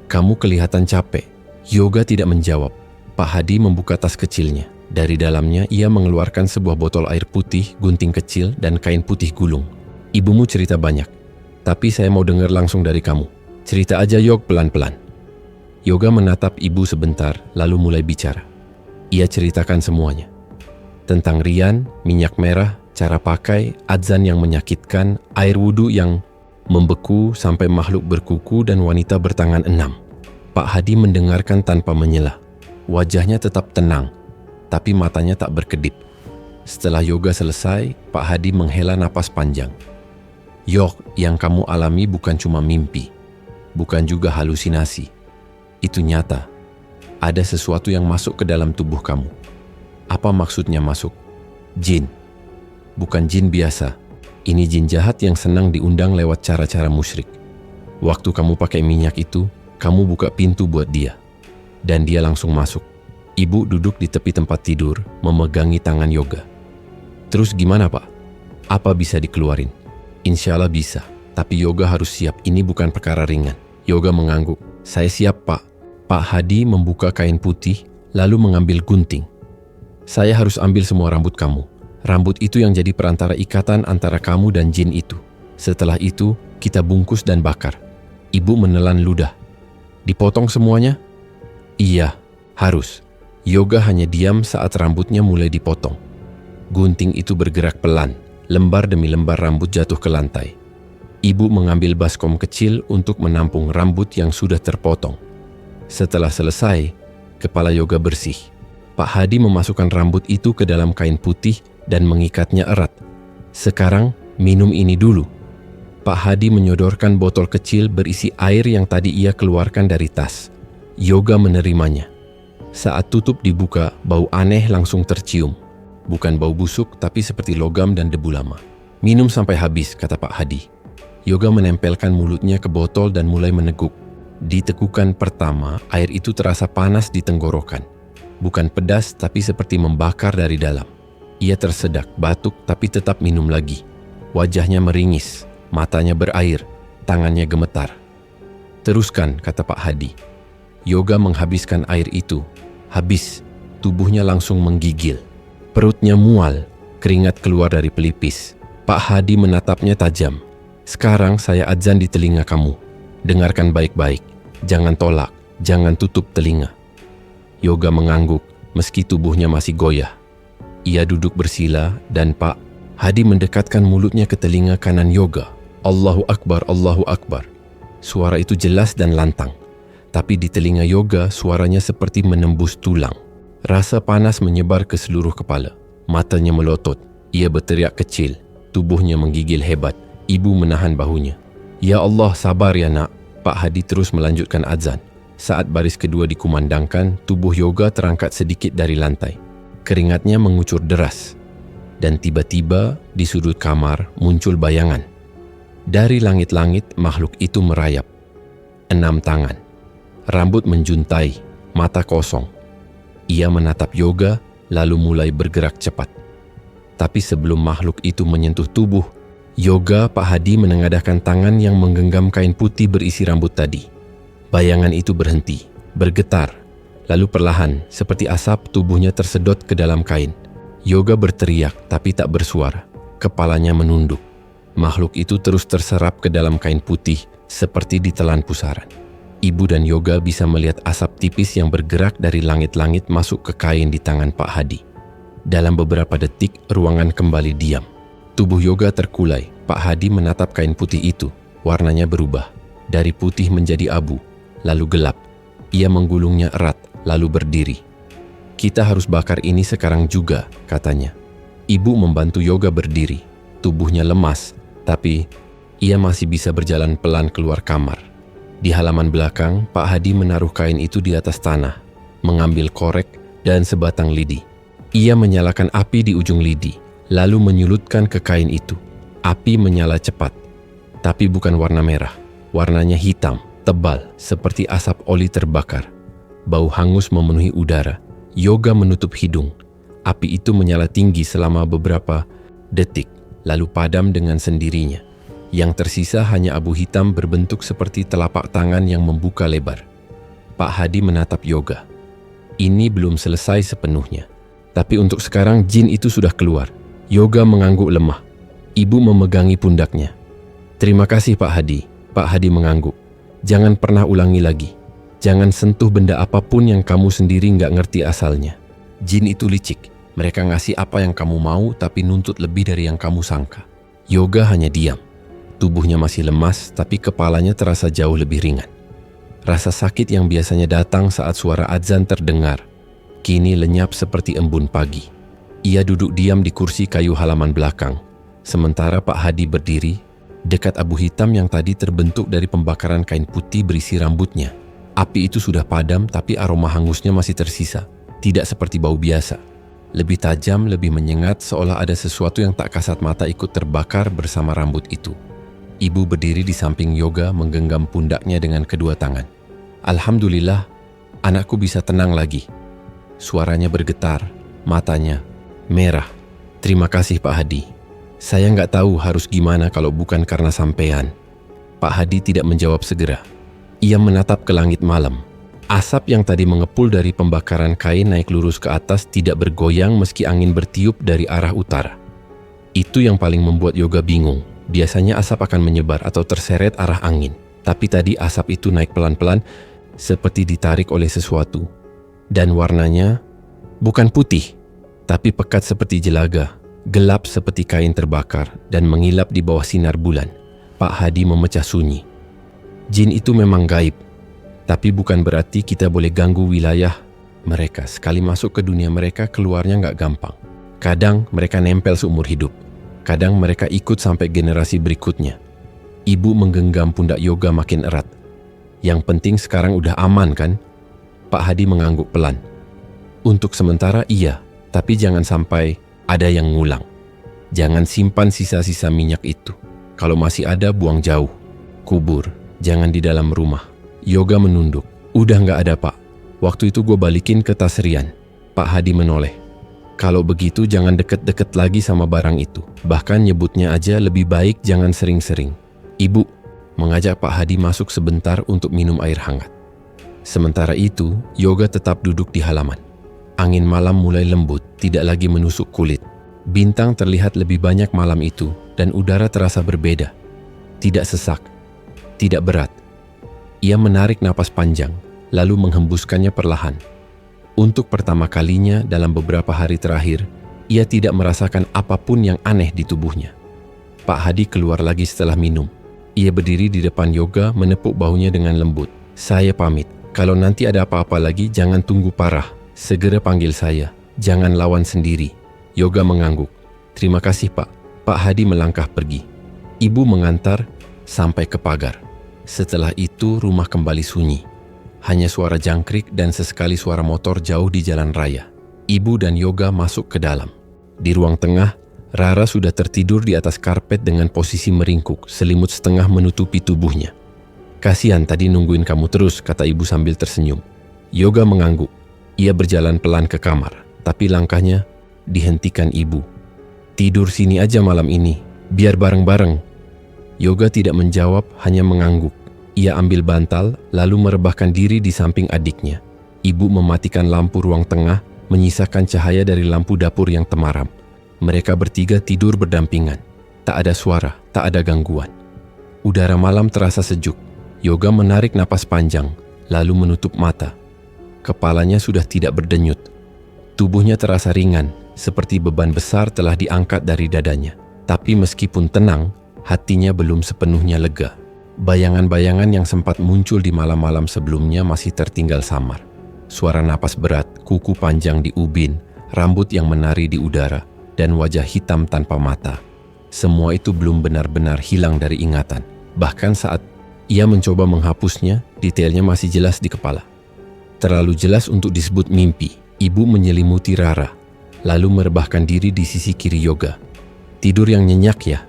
Kamu kelihatan capek." Yoga tidak menjawab. Pak Hadi membuka tas kecilnya. Dari dalamnya ia mengeluarkan sebuah botol air putih, gunting kecil, dan kain putih gulung. "Ibumu cerita banyak, tapi saya mau dengar langsung dari kamu. Cerita aja, Yog, pelan-pelan." Yoga menatap ibu sebentar, lalu mulai bicara. Ia ceritakan semuanya. Tentang Rian, minyak merah, cara pakai, adzan yang menyakitkan, air wudhu yang membeku, sampai makhluk berkuku dan wanita bertangan 6. Pak Hadi mendengarkan tanpa menyela. Wajahnya tetap tenang, tapi matanya tak berkedip. Setelah Yoga selesai, Pak Hadi menghela napas panjang. "Yok, yang kamu alami bukan cuma mimpi, bukan juga halusinasi. Itu nyata. Ada sesuatu yang masuk ke dalam tubuh kamu." "Apa maksudnya masuk?" "Jin. Bukan jin biasa. Ini jin jahat yang senang diundang lewat cara-cara musyrik. Waktu kamu pakai minyak itu, kamu buka pintu buat dia. Dan dia langsung masuk." Ibu duduk di tepi tempat tidur, memegangi tangan Yoga. "Terus gimana, Pak? Apa bisa dikeluarin?" "Insya Allah bisa, tapi Yoga harus siap. Ini bukan perkara ringan." Yoga mengangguk. "Saya siap, Pak." Pak Hadi membuka kain putih, lalu mengambil gunting. "Saya harus ambil semua rambut kamu. Rambut itu yang jadi perantara ikatan antara kamu dan jin itu. Setelah itu, kita bungkus dan bakar." Ibu menelan ludah. "Dipotong semuanya?" "Iya, harus." Yoga hanya diam saat rambutnya mulai dipotong. Gunting itu bergerak pelan, lembar demi lembar rambut jatuh ke lantai. Ibu mengambil baskom kecil untuk menampung rambut yang sudah terpotong. Setelah selesai, kepala Yoga bersih. Pak Hadi memasukkan rambut itu ke dalam kain putih dan mengikatnya erat. "Sekarang minum ini dulu." Pak Hadi menyodorkan botol kecil berisi air yang tadi ia keluarkan dari tas. Yoga menerimanya. Saat tutup dibuka, bau aneh langsung tercium. Bukan bau busuk, tapi seperti logam dan debu lama. "Minum sampai habis," kata Pak Hadi. Yoga menempelkan mulutnya ke botol dan mulai meneguk. Di tekukan pertama, air itu terasa panas di tenggorokan. Bukan pedas, tapi seperti membakar dari dalam. Ia tersedak, batuk, tapi tetap minum lagi. Wajahnya meringis, matanya berair, tangannya gemetar. "Teruskan," kata Pak Hadi. Yoga menghabiskan air itu. Habis. tubuhnya langsung menggigil. Perutnya mual, keringat keluar dari pelipis. Pak Hadi menatapnya tajam. "Sekarang saya azan di telinga kamu. Dengarkan baik-baik. Jangan tolak, jangan tutup telinga." Yoga mengangguk meski tubuhnya masih goyah. Ia duduk bersila dan Pak Hadi mendekatkan mulutnya ke telinga kanan Yoga. "Allahu Akbar, Allahu Akbar." Suara itu jelas dan lantang. Tapi di telinga Yoga suaranya seperti menembus tulang. Rasa panas menyebar ke seluruh kepala. Matanya melotot. Ia berteriak kecil. Tubuhnya menggigil hebat. Ibu menahan bahunya. "Ya Allah, sabar ya nak." Pak Hadi terus melanjutkan azan. Saat baris kedua dikumandangkan, tubuh Yoga terangkat sedikit dari lantai. Keringatnya mengucur deras. Dan tiba-tiba di sudut kamar muncul bayangan. Dari langit-langit makhluk itu merayap. 6 tangan. Rambut menjuntai, mata kosong. Ia menatap Yoga lalu mulai bergerak cepat. Tapi sebelum makhluk itu menyentuh tubuh Yoga, Pak Hadi menengadahkan tangan yang menggenggam kain putih berisi rambut tadi. Bayangan itu berhenti, bergetar, lalu perlahan seperti asap tubuhnya tersedot ke dalam kain. Yoga berteriak tapi tak bersuara. Kepalanya menunduk. Makhluk itu terus terserap ke dalam kain putih seperti ditelan pusaran. Ibu dan Yoga bisa melihat asap tipis yang bergerak dari langit-langit masuk ke kain di tangan Pak Hadi. Dalam beberapa detik, ruangan kembali diam. Tubuh Yoga terkulai. Pak Hadi menatap kain putih itu. Warnanya berubah. Dari putih menjadi abu, lalu gelap. Ia menggulungnya erat, lalu berdiri. "Kita harus bakar ini sekarang juga," katanya. Ibu membantu Yoga berdiri. Tubuhnya lemas, tapi ia masih bisa berjalan pelan keluar kamar. Di halaman belakang, Pak Hadi menaruh kain itu di atas tanah, mengambil korek dan sebatang lidi. Ia menyalakan api di ujung lidi, lalu menyulutkan ke kain itu. Api menyala cepat, tapi bukan warna merah. Warnanya hitam, tebal, seperti asap oli terbakar. Bau hangus memenuhi udara. Yoga menutup hidung. Api itu menyala tinggi selama beberapa detik, lalu padam dengan sendirinya. Yang tersisa hanya abu hitam berbentuk seperti telapak tangan yang membuka lebar. Pak Hadi menatap Yoga. Ini belum selesai sepenuhnya. Tapi untuk sekarang jin itu sudah keluar. Yoga mengangguk lemah. Ibu memegangi pundaknya. "Terima kasih Pak Hadi." Pak Hadi mengangguk. "Jangan pernah ulangi lagi. Jangan sentuh benda apapun yang kamu sendiri nggak ngerti asalnya. Jin itu licik. Mereka ngasih apa yang kamu mau tapi nuntut lebih dari yang kamu sangka." Yoga hanya diam. Tubuhnya masih lemas, tapi kepalanya terasa jauh lebih ringan. Rasa sakit yang biasanya datang saat suara azan terdengar, kini lenyap seperti embun pagi. Ia duduk diam di kursi kayu halaman belakang, sementara Pak Hadi berdiri dekat abu hitam yang tadi terbentuk dari pembakaran kain putih berisi rambutnya. Api itu sudah padam, tapi aroma hangusnya masih tersisa, tidak seperti bau biasa. Lebih tajam, lebih menyengat, seolah ada sesuatu yang tak kasat mata ikut terbakar bersama rambut itu. Ibu berdiri di samping Yoga menggenggam pundaknya dengan kedua tangan. "Alhamdulillah, anakku bisa tenang lagi." Suaranya bergetar, matanya merah. "Terima kasih Pak Hadi. Saya nggak tahu harus gimana kalau bukan karena sampean." Pak Hadi tidak menjawab segera. Ia menatap ke langit malam. Asap yang tadi mengepul dari pembakaran kain naik lurus ke atas tidak bergoyang meski angin bertiup dari arah utara. Itu yang paling membuat Yoga bingung. Biasanya asap akan menyebar atau terseret arah angin. Tapi tadi asap itu naik pelan-pelan seperti ditarik oleh sesuatu. Dan warnanya bukan putih, tapi pekat seperti jelaga, gelap seperti kain terbakar dan mengilap di bawah sinar bulan. Pak Hadi memecah sunyi. Jin itu memang gaib, tapi bukan berarti kita boleh ganggu wilayah mereka. Sekali masuk ke dunia mereka, keluarnya nggak gampang. Kadang mereka nempel seumur hidup. Kadang mereka ikut sampai generasi berikutnya. Ibu menggenggam pundak Yoga makin erat. "Yang penting sekarang udah aman kan?" Pak Hadi mengangguk pelan. "Untuk sementara iya, tapi jangan sampai ada yang ngulang. Jangan simpan sisa-sisa minyak itu. Kalau masih ada, buang jauh. Kubur, jangan di dalam rumah." Yoga menunduk. "Udah nggak ada Pak. Waktu itu gue balikin ke tas Rian." Pak Hadi menoleh. "Kalau begitu jangan deket-deket lagi sama barang itu. Bahkan nyebutnya aja lebih baik jangan sering-sering." Ibu mengajak Pak Hadi masuk sebentar untuk minum air hangat. Sementara itu, Yoga tetap duduk di halaman. Angin malam mulai lembut, tidak lagi menusuk kulit. Bintang terlihat lebih banyak malam itu dan udara terasa berbeda. Tidak sesak, tidak berat. Ia menarik napas panjang, lalu menghembuskannya perlahan. Untuk pertama kalinya dalam beberapa hari terakhir, ia tidak merasakan apapun yang aneh di tubuhnya. Pak Hadi keluar lagi setelah minum. Ia berdiri di depan Yoga menepuk bahunya dengan lembut. "Saya pamit. Kalau nanti ada apa-apa lagi, jangan tunggu parah. Segera panggil saya. Jangan lawan sendiri." Yoga mengangguk. "Terima kasih, Pak." Pak Hadi melangkah pergi. Ibu mengantar sampai ke pagar. Setelah itu rumah kembali sunyi. Hanya suara jangkrik dan sesekali suara motor jauh di jalan raya. Ibu dan Yoga masuk ke dalam. Di ruang tengah, Rara sudah tertidur di atas karpet dengan posisi meringkuk, selimut setengah menutupi tubuhnya. "Kasihan tadi nungguin kamu terus," kata ibu sambil tersenyum. Yoga mengangguk. Ia berjalan pelan ke kamar, tapi langkahnya dihentikan ibu. "Tidur sini aja malam ini, biar bareng-bareng." Yoga tidak menjawab, hanya mengangguk. Ia ambil bantal, lalu merebahkan diri di samping adiknya. Ibu mematikan lampu ruang tengah, menyisakan cahaya dari lampu dapur yang temaram. Mereka bertiga tidur berdampingan. Tak ada suara, tak ada gangguan. Udara malam terasa sejuk. Yoga menarik napas panjang, lalu menutup mata. Kepalanya sudah tidak berdenyut. Tubuhnya terasa ringan, seperti beban besar telah diangkat dari dadanya. Tapi meskipun tenang, hatinya belum sepenuhnya lega. Bayangan-bayangan yang sempat muncul di malam-malam sebelumnya masih tertinggal samar. Suara napas berat, kuku panjang di ubin, rambut yang menari di udara, dan wajah hitam tanpa mata. Semua itu belum benar-benar hilang dari ingatan. Bahkan saat ia mencoba menghapusnya, detailnya masih jelas di kepala. Terlalu jelas untuk disebut mimpi. Ibu menyelimuti Rara, lalu merebahkan diri di sisi kiri Yoga. "Tidur yang nyenyak ya?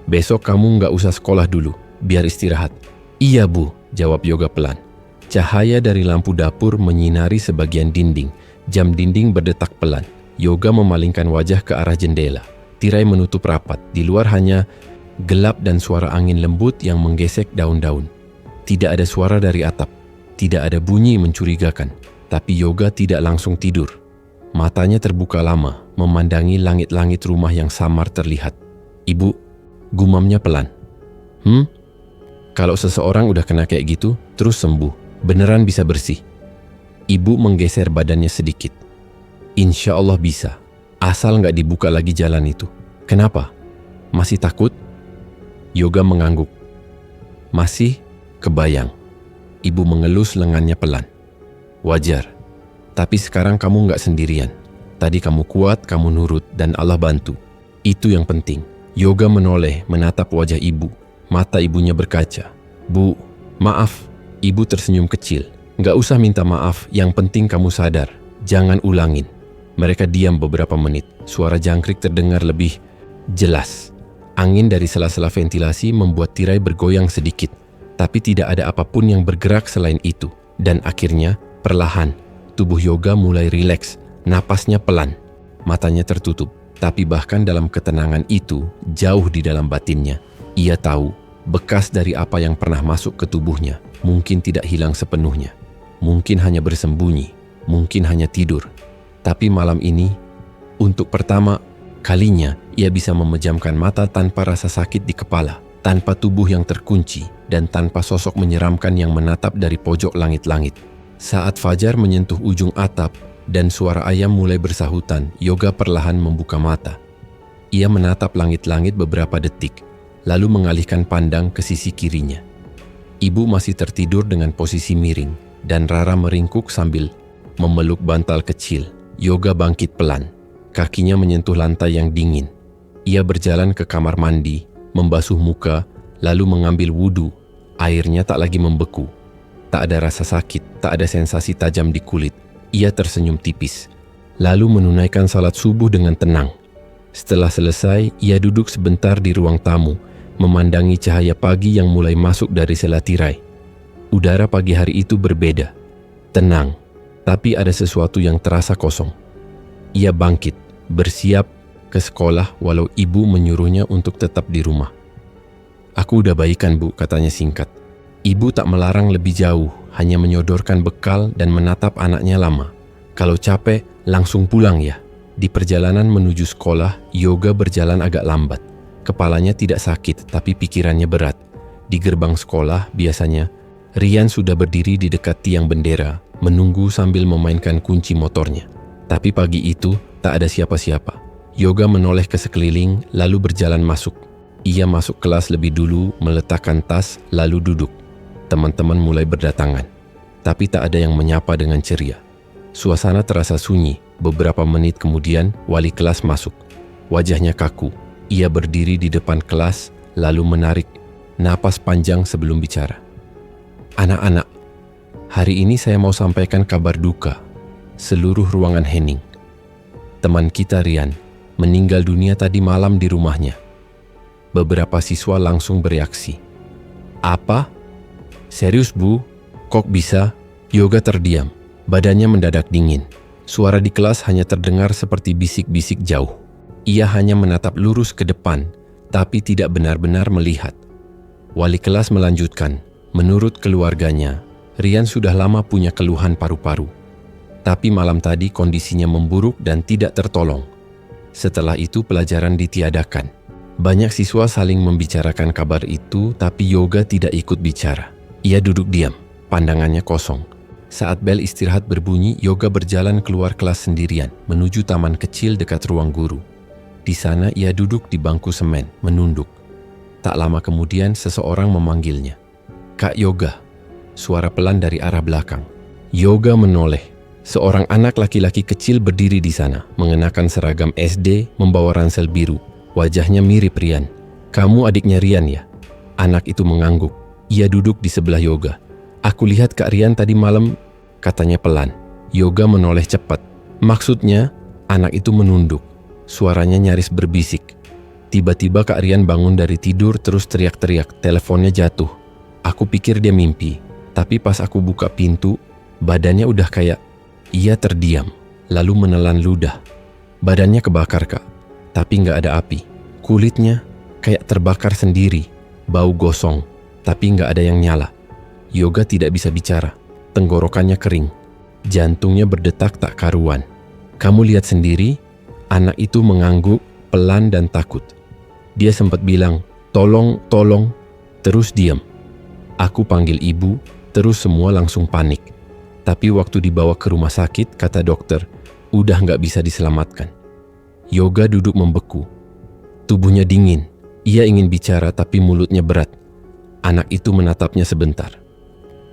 Besok kamu nggak usah sekolah dulu, biar istirahat." "Iya Bu," jawab Yoga pelan. Cahaya dari lampu dapur menyinari sebagian dinding. Jam dinding berdetak pelan. Yoga memalingkan wajah ke arah jendela. Tirai menutup rapat. Di luar hanya gelap dan suara angin lembut yang menggesek daun-daun. Tidak ada suara dari atap. Tidak ada bunyi mencurigakan. Tapi Yoga tidak langsung tidur. Matanya terbuka lama, memandangi langit-langit rumah yang samar terlihat. "Ibu," gumamnya pelan. Kalau seseorang udah kena kayak gitu, terus sembuh, beneran bisa bersih?" Ibu menggeser badannya sedikit. "Insya Allah bisa, asal nggak dibuka lagi jalan itu." "Kenapa? Masih takut?" Yoga mengangguk. "Masih kebayang." Ibu mengelus lengannya pelan. "Wajar, tapi sekarang kamu nggak sendirian. Tadi kamu kuat, kamu nurut, dan Allah bantu. Itu yang penting." Yoga menoleh menatap wajah ibu. Mata ibunya berkaca. "Bu, maaf." Ibu tersenyum kecil. "Nggak usah minta maaf, yang penting kamu sadar. Jangan ulangin." Mereka diam beberapa menit. Suara jangkrik terdengar lebih jelas. Angin dari sela-sela ventilasi membuat tirai bergoyang sedikit. Tapi tidak ada apapun yang bergerak selain itu. Dan akhirnya, perlahan, tubuh Yoga mulai rileks. Napasnya pelan. Matanya tertutup. Tapi bahkan dalam ketenangan itu, jauh di dalam batinnya, ia tahu bekas dari apa yang pernah masuk ke tubuhnya mungkin tidak hilang sepenuhnya. Mungkin hanya bersembunyi, mungkin hanya tidur. Tapi malam ini, untuk pertama kalinya, ia bisa memejamkan mata tanpa rasa sakit di kepala, tanpa tubuh yang terkunci, dan tanpa sosok menyeramkan yang menatap dari pojok langit-langit. Saat fajar menyentuh ujung atap dan suara ayam mulai bersahutan, Yoga perlahan membuka mata. Ia menatap langit-langit beberapa detik, lalu mengalihkan pandang ke sisi kirinya. Ibu masih tertidur dengan posisi miring, dan Rara meringkuk sambil memeluk bantal kecil. Yoga bangkit pelan. Kakinya menyentuh lantai yang dingin. Ia berjalan ke kamar mandi, membasuh muka, lalu mengambil wudhu. Airnya tak lagi membeku. Tak ada rasa sakit, tak ada sensasi tajam di kulit. Ia tersenyum tipis, lalu menunaikan salat subuh dengan tenang. Setelah selesai, ia duduk sebentar di ruang tamu, memandangi cahaya pagi yang mulai masuk dari sela tirai. Udara pagi hari itu berbeda, tenang, tapi ada sesuatu yang terasa kosong. Ia bangkit, bersiap ke sekolah walau ibu menyuruhnya untuk tetap di rumah. "Aku udah baikan Bu," katanya singkat. Ibu tak melarang lebih jauh, hanya menyodorkan bekal dan menatap anaknya lama. "Kalau capek, Langsung pulang ya. Di perjalanan menuju sekolah, Yoga berjalan agak lambat. Kepalanya tidak sakit, tapi pikirannya berat. Di gerbang sekolah, biasanya, Rian sudah berdiri di dekat tiang bendera, menunggu sambil memainkan kunci motornya. Tapi pagi itu, tak ada siapa-siapa. Yoga menoleh ke sekeliling, lalu berjalan masuk. Ia masuk kelas lebih dulu, meletakkan tas, lalu duduk. Teman-teman mulai berdatangan. Tapi tak ada yang menyapa dengan ceria. Suasana terasa sunyi. Beberapa menit kemudian, wali kelas masuk. Wajahnya kaku. Ia berdiri di depan kelas, lalu menarik napas panjang sebelum bicara. Anak-anak, hari ini saya mau sampaikan kabar duka. Seluruh ruangan hening. Teman kita Rian meninggal dunia tadi malam di rumahnya. Beberapa siswa langsung bereaksi. Apa? Serius Bu? Kok bisa? Yoga terdiam. Badannya mendadak dingin. Suara di kelas hanya terdengar seperti bisik-bisik jauh. Ia hanya menatap lurus ke depan, tapi tidak benar-benar melihat. Wali kelas melanjutkan, menurut keluarganya, Rian sudah lama punya keluhan paru-paru. Tapi malam tadi kondisinya memburuk dan tidak tertolong. Setelah itu pelajaran ditiadakan. Banyak siswa saling membicarakan kabar itu, tapi Yoga tidak ikut bicara. Ia duduk diam, pandangannya kosong. Saat bel istirahat berbunyi, Yoga berjalan keluar kelas sendirian, menuju taman kecil dekat ruang guru. Di sana ia duduk di bangku semen, menunduk. Tak lama kemudian seseorang memanggilnya. Kak Yoga, suara pelan dari arah belakang. Yoga menoleh. Seorang anak laki-laki kecil berdiri di sana, mengenakan seragam SD, membawa ransel biru. Wajahnya mirip Rian. Kamu adiknya Rian ya? Anak itu mengangguk. Ia duduk di sebelah Yoga. Aku lihat Kak Rian tadi malam, katanya pelan. Yoga menoleh cepat. Maksudnya, anak itu menunduk. Suaranya nyaris berbisik. Tiba-tiba Kak Rian bangun dari tidur terus teriak-teriak. Teleponnya jatuh. Aku pikir dia mimpi. Tapi pas aku buka pintu, badannya udah kayak... Ia terdiam, lalu menelan ludah. Badannya kebakar Kak, tapi nggak ada api. Kulitnya kayak terbakar sendiri. Bau gosong, tapi nggak ada yang nyala. Yoga tidak bisa bicara. Tenggorokannya kering. Jantungnya berdetak tak karuan. Kamu lihat sendiri, anak itu mengangguk, pelan dan takut. Dia sempat bilang, tolong, tolong, terus diam. Aku panggil ibu, terus semua langsung panik. Tapi waktu dibawa ke rumah sakit, kata dokter, udah nggak bisa diselamatkan. Yoga duduk membeku. Tubuhnya dingin. Ia ingin bicara tapi mulutnya berat. Anak itu menatapnya sebentar.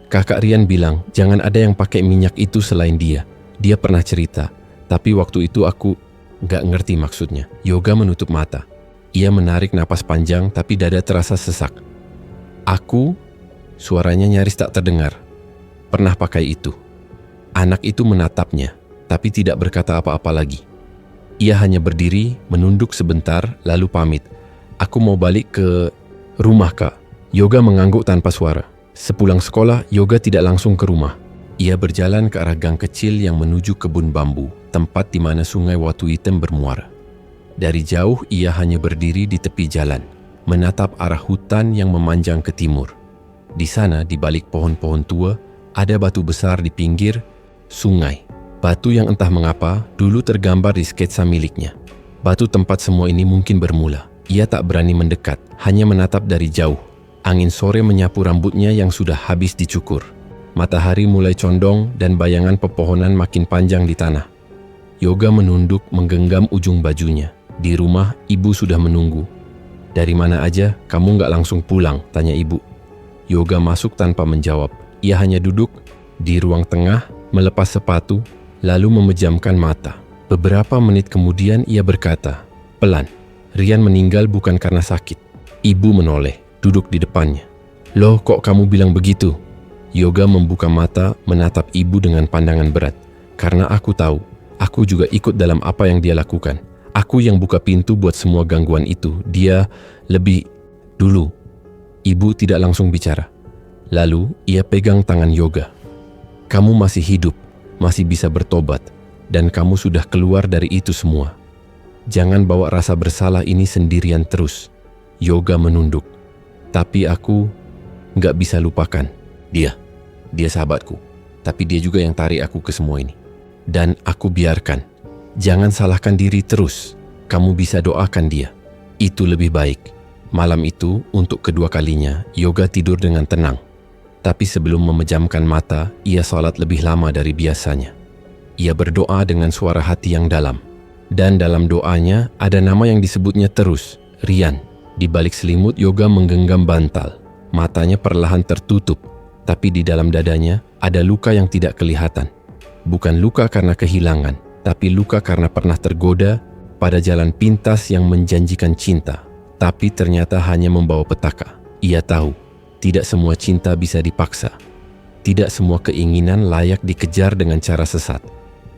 Kakak Rian bilang, jangan ada yang pakai minyak itu selain dia. Dia pernah cerita, tapi waktu itu aku nggak ngerti maksudnya. Yoga menutup mata. Ia menarik napas panjang, tapi dada terasa sesak. Aku, suaranya nyaris tak terdengar, pernah pakai itu. Anak itu menatapnya, tapi tidak berkata apa-apa lagi. Ia hanya berdiri, menunduk sebentar, lalu pamit. Aku mau balik ke rumah, Kak. Yoga mengangguk tanpa suara. Sepulang sekolah, Yoga tidak langsung ke rumah. Ia berjalan ke arah gang kecil yang menuju kebun bambu, tempat di mana sungai Watu Hitam bermuara. Dari jauh, ia hanya berdiri di tepi jalan, menatap arah hutan yang memanjang ke timur. Di sana, di balik pohon-pohon tua, ada batu besar di pinggir sungai. Batu yang entah mengapa dulu tergambar di sketsa miliknya. Batu tempat semua ini mungkin bermula. Ia tak berani mendekat, hanya menatap dari jauh. Angin sore menyapu rambutnya yang sudah habis dicukur. Matahari mulai condong dan bayangan pepohonan makin panjang di tanah. Yoga menunduk menggenggam ujung bajunya. Di rumah, ibu sudah menunggu. Dari mana aja, kamu nggak langsung pulang? Tanya ibu. Yoga masuk tanpa menjawab. Ia hanya duduk di ruang tengah, melepas sepatu, lalu memejamkan mata. Beberapa menit kemudian ia berkata, pelan, Rian meninggal bukan karena sakit. Ibu menoleh, duduk di depannya. Loh, kok kamu bilang begitu? Yoga membuka mata, menatap ibu dengan pandangan berat. Karena aku tahu, aku juga ikut dalam apa yang dia lakukan. Aku yang buka pintu buat semua gangguan itu. Dia lebih dulu. Ibu tidak langsung bicara. Lalu, ia pegang tangan Yoga. Kamu masih hidup, masih bisa bertobat, dan kamu sudah keluar dari itu semua. Jangan bawa rasa bersalah ini sendirian terus. Yoga menunduk. Tapi aku nggak bisa lupakan dia. Dia sahabatku, tapi dia juga yang tarik aku ke semua ini. Dan aku biarkan. Jangan salahkan diri terus. Kamu bisa doakan dia. Itu lebih baik. Malam itu, untuk kedua kalinya, Yoga tidur dengan tenang. Tapi sebelum memejamkan mata, ia sholat lebih lama dari biasanya. Ia berdoa dengan suara hati yang dalam. Dan dalam doanya, ada nama yang disebutnya terus, Rian. Di balik selimut, Yoga menggenggam bantal. Matanya perlahan tertutup. Tapi di dalam dadanya, ada luka yang tidak kelihatan. Bukan luka karena kehilangan, tapi luka karena pernah tergoda pada jalan pintas yang menjanjikan cinta. Tapi ternyata hanya membawa petaka. Ia tahu, tidak semua cinta bisa dipaksa. Tidak semua keinginan layak dikejar dengan cara sesat.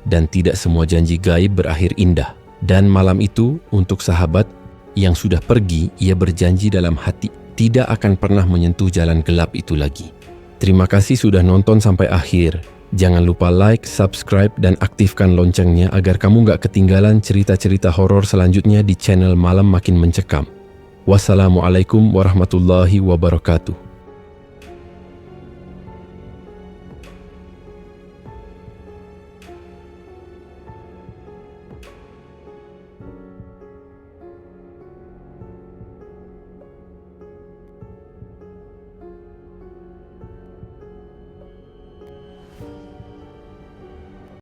Dan tidak semua janji gaib berakhir indah. Dan malam itu, untuk sahabat yang sudah pergi, ia berjanji dalam hati tidak akan pernah menyentuh jalan gelap itu lagi. Terima kasih sudah nonton sampai akhir. Jangan lupa like, subscribe, dan aktifkan loncengnya agar kamu gak ketinggalan cerita-cerita horor selanjutnya di channel Malam Makin Mencekam. Wassalamualaikum warahmatullahi wabarakatuh.